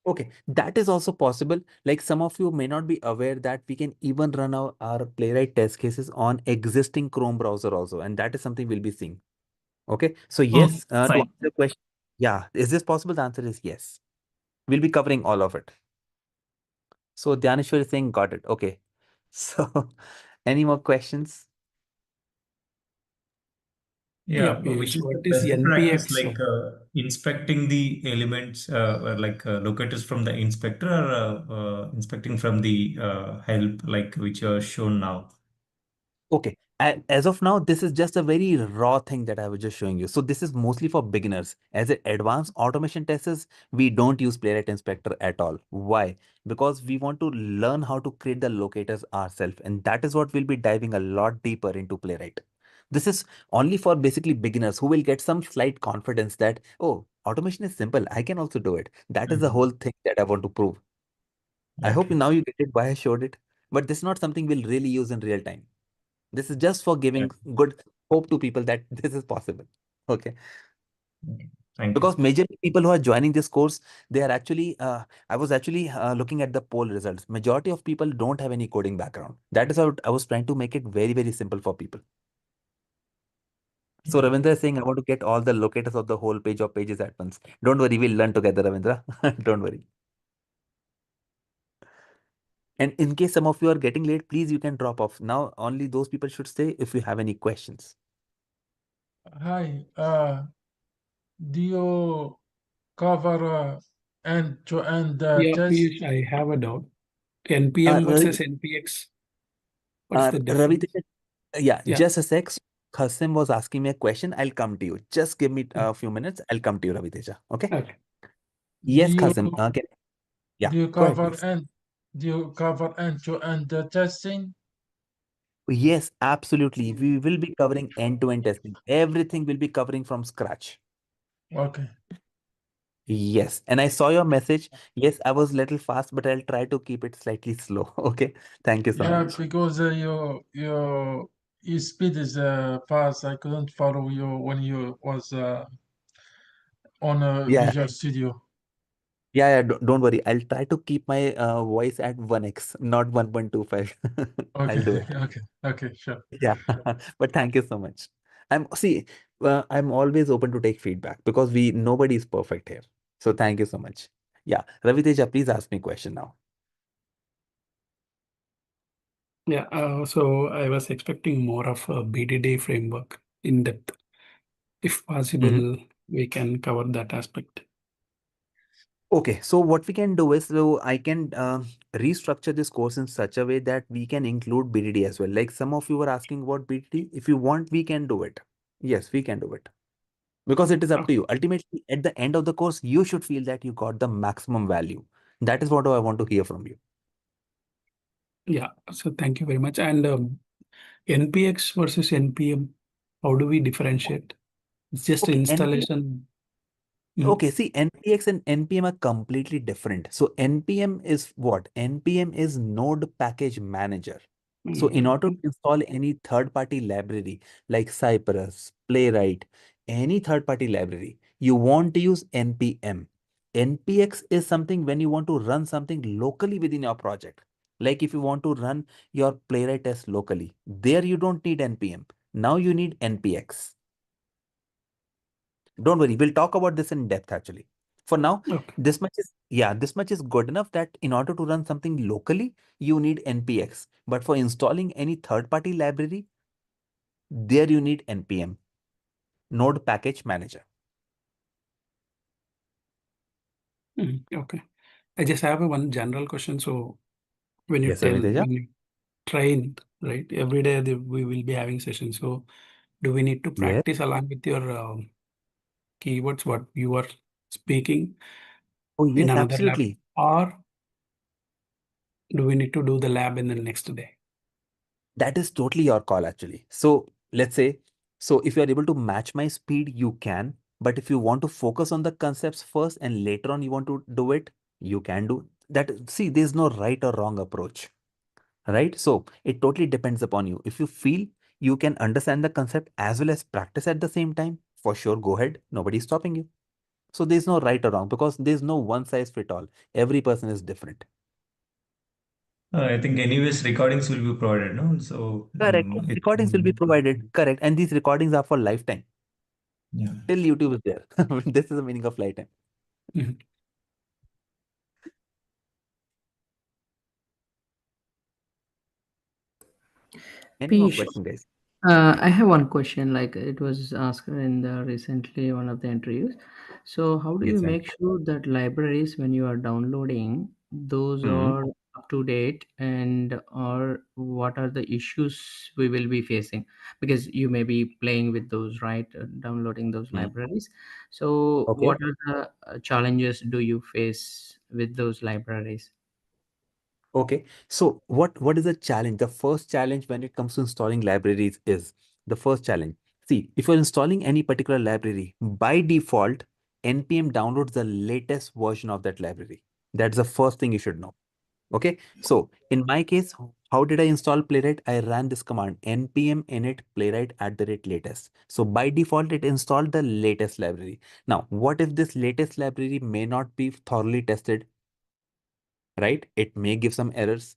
Okay, that is also possible. Like some of you may not be aware that we can even run our Playwright test cases on existing Chrome browser also, and that is something we'll be seeing. Okay, so Oh, yes, to answer fine. the question, yeah, is this possible? The answer is yes. We'll be covering all of it. So Dhaneshwar is saying, got it. Okay. So any more questions? Yeah, Piyush, which is what the is best practice, NPX? like inspecting the elements, locators from the inspector, or inspecting from the help, like which are shown now? Okay. As of now, this is just a very raw thing that I was just showing you. So this is mostly for beginners. As an advanced automation testers, we don't use Playwright Inspector at all. Why? Because we want to learn how to create the locators ourselves. And that is what we'll be diving a lot deeper into Playwright. This is only for basically beginners who will get some slight confidence that, oh, automation is simple. I can also do it. That is the whole thing that I want to prove. I hope Okay. now you get it why I showed it. But this is not something we'll really use in real time. This is just for giving good hope to people that this is possible. Okay. Okay. Thank you. Because majorly people who are joining this course, they are actually, I was actually looking at the poll results. Majority of people don't have any coding background. That is how I was trying to make it very, very simple for people. So Ravindra is saying, I want to get all the locators of the whole page or pages at once. Don't worry, we'll learn together, Ravindra. Don't worry. And in case some of you are getting late, please, you can drop off. Now, only those people should stay if you have any questions. Hi, do you cover end-to-end Yeah, test? Piyush, I have a doubt. NPM versus NPX. What's the Ravi, difference? yeah, Yeah. just a sec. Qasim was asking me a question. I'll come to you. Just give me a few minutes. I'll come to you, Ravi Teja. Okay? Okay. Yes, Do you Qasim. Yeah, do you go ahead, cover please. end-to-end testing? Yes, absolutely. We will be covering end-to-end testing. Everything will be covering from scratch. Okay. Yes, and I saw your message. Yes, I was little fast, but I'll try to keep it slightly slow. Okay, thank you so Yeah, much. because your speed is fast. I couldn't follow you when you was on Yeah, Visual Studio. yeah. Don't worry. I'll try to keep my voice at 1x, not 1.25. I'll Okay, do it. okay, sure. Yeah, but thank you so much. I'm always open to take feedback because nobody is perfect here. So thank you so much. Yeah, Ravi Teja, please ask me a question now. Yeah, so I was expecting more of a BDD framework in depth. If possible, we can cover that aspect. Okay, so what we can do is, so I can restructure this course in such a way that we can include BDD as well. Like some of you were asking about BDD. If you want, we can do it. Yes, we can do it. because it is up to Okay. you. Ultimately, at the end of the course, you should feel that you got the maximum value. That is what I want to hear from you. Yeah. So thank you very much. And NPX versus NPM, how do we differentiate? It's just Okay, installation. Okay, see, NPX and NPM are completely different. So NPM is what? NPM is Node Package Manager. So in order to install any third-party library like Cypress, Playwright, any third-party library, you want to use NPM. NPX is something when you want to run something locally within your project. Like if you want to run your Playwright test locally, there you don't need NPM. Now you need NPX. Don't worry, we'll talk about this in depth actually. For now, Okay. this much is good enough that in order to run something locally, you need NPX. But for installing any third-party library, there you need NPM, Node Package Manager. Okay. I just have one general question. So when you Yes, Aviteja? when you train, right, every day we will be having sessions. So do we need to Yes. practice along with your keywords, what you are speaking Oh, in yes, another lab? absolutely. Or do we need to do the lab in the next day? That is totally your call actually. So let's say, so if you are able to match my speed, you can. But if you want to focus on the concepts first and later on you want to do it, you can do that. See, there's no right or wrong approach. Right? So it totally depends upon you. If you feel you can understand the concept as well as practice at the same time, for sure, go ahead. Nobody's stopping you. So there's no right or wrong because there's no one size fit all. Every person is different. I think anyways recordings will be provided, no? So Correct. Recordings will be provided. Correct. And these recordings are for lifetime. Yeah. Till YouTube is there. This is the meaning of lifetime. Any more Piyush, question, guys? I have one question. Like it was asked in the recently one of the interviews. So how do you Yes, ma'am. make sure that libraries when you are downloading those are up to date and or what are the issues we will be facing? Because you may be playing with those, right? Downloading those libraries. So Okay. what are the challenges do you face with those libraries? Okay. So what is the challenge? The first challenge when it comes to installing libraries is the first challenge. See, if you're installing any particular library, by default, npm downloads the latest version of that library. That's the first thing you should know. Okay. So in my case, how did I install Playwright? I ran this command npm init playwright @latest. So by default, it installed the latest library. Now, what if this latest library may not be thoroughly tested? Right? It may give some errors.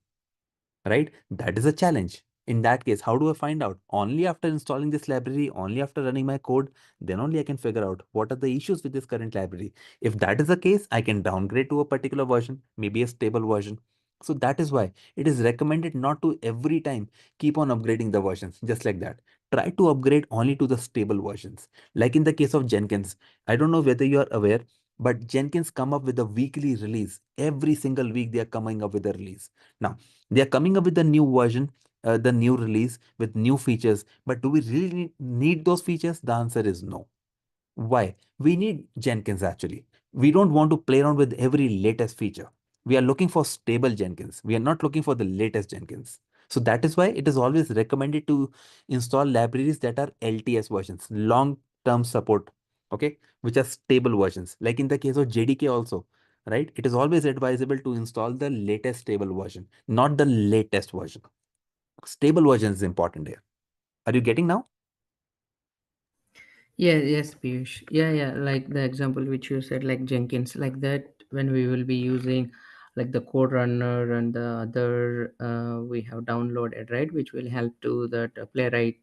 Right? That is a challenge. In that case, how do I find out? Only after installing this library, only after running my code, then only I can figure out what are the issues with this current library. If that is the case, I can downgrade to a particular version, maybe a stable version. So that is why it is recommended not to every time keep on upgrading the versions just like that. Try to upgrade only to the stable versions. Like in the case of Jenkins, I don't know whether you are aware, but Jenkins come up with a weekly release. Every single week they are coming up with a release. Now, they are coming up with the new version, the new release with new features. But do we really need those features? The answer is no. Why? We need Jenkins actually. We don't want to play around with every latest feature. We are looking for stable Jenkins. We are not looking for the latest Jenkins. So that is why it is always recommended to install libraries that are LTS versions, long-term support, okay, which are stable versions. Like in the case of JDK also, right? It is always advisable to install the latest stable version, not the latest version. Stable version is important here. Are you getting now? Yeah, yes, Piyush. Yeah. Like the example which you said, like Jenkins, like that, when we will be using like the code runner and the other we have downloaded, right, which will help to that Playwright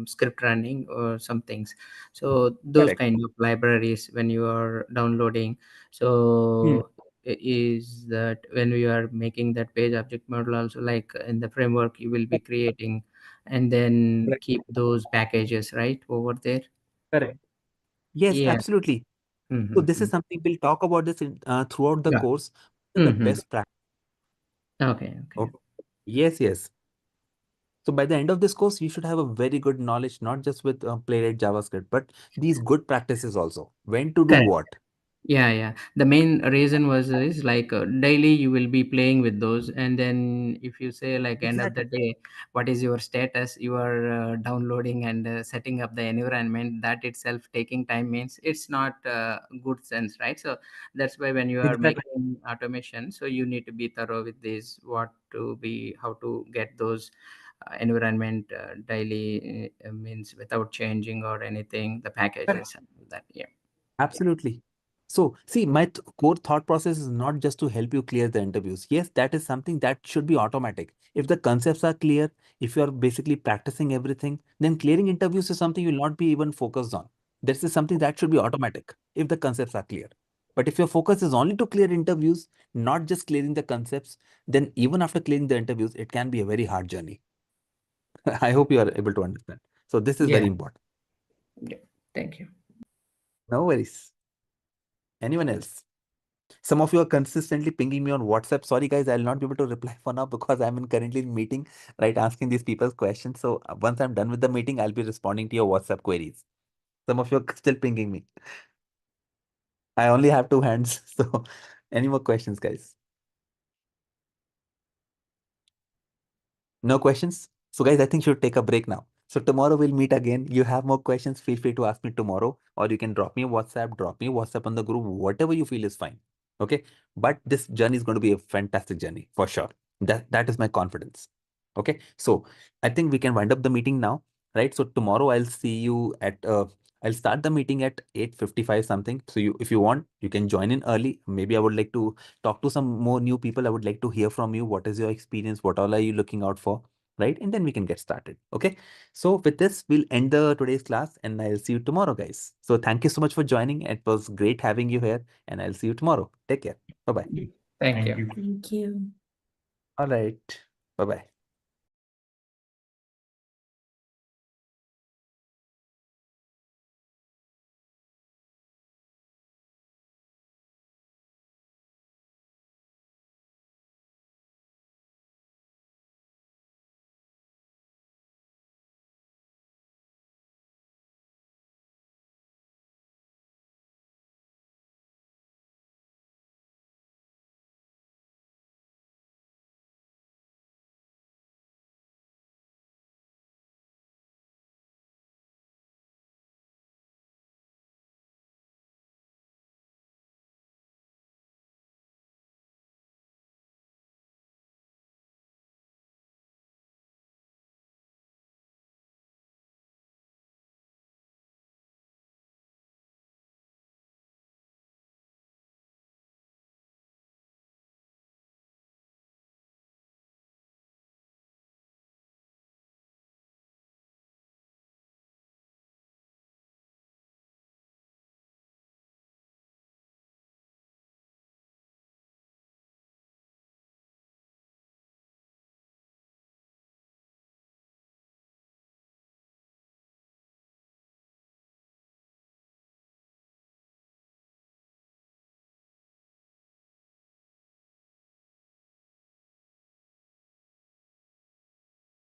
script running or some things. So those Correct. kind of libraries when you are downloading. So is that when we are making that page object model also like in the framework you will be creating and then Correct. keep those packages right over there. Correct. Yes, Yeah. absolutely. So this Mm-hmm. is something we'll talk about this throughout the Yeah. course. What are the Mm-hmm. best practice? Okay. Oh, yes, yes. So by the end of this course, you should have a very good knowledge, not just with Playwright JavaScript, but these good practices also. When to do Correct. what. Yeah. The main reason was is like daily you will be playing with those, and then if you say like end of the day, what is your status? You are downloading and setting up the environment. That itself taking time means it's not good sense, right? So that's why when you are Exactly. making automation, so you need to be thorough with this. How to get those environment daily means without changing or anything the packages and that. Yeah. Absolutely. So, see, my core thought process is not just to help you clear the interviews. Yes, that is something that should be automatic. If the concepts are clear, if you are basically practicing everything, then clearing interviews is something you'll not be even focused on. This is something that should be automatic if the concepts are clear. But if your focus is only to clear interviews, not just clearing the concepts, then even after clearing the interviews, it can be a very hard journey. I hope you are able to understand. So this is very important. Yeah. Thank you. No worries. Anyone else? Some of you are consistently pinging me on WhatsApp. Sorry, guys, I'll not be able to reply for now because I'm currently in meeting, right, asking these people's questions. So once I'm done with the meeting, I'll be responding to your WhatsApp queries. Some of you are still pinging me. I only have 2 hands. So any more questions, guys? No questions? So guys, I think you should take a break now. So tomorrow we'll meet again. You have more questions, feel free to ask me tomorrow, or you can drop me a WhatsApp on the group, whatever you feel is fine. Okay. But this journey is going to be a fantastic journey for sure. That is my confidence. Okay. So I think we can wind up the meeting now, right? So tomorrow I'll see you at I'll start the meeting at 8:55 something. So if you want, you can join in early. Maybe I would like to talk to some more new people. I would like to hear from you. What is your experience? What all are you looking out for? Right? And then we can get started. Okay. So with this, we'll end the today's class and I'll see you tomorrow, guys. So thank you so much for joining. It was great having you here and I'll see you tomorrow. Take care. Bye-bye. Thank you. Thank you. All right. Bye-bye.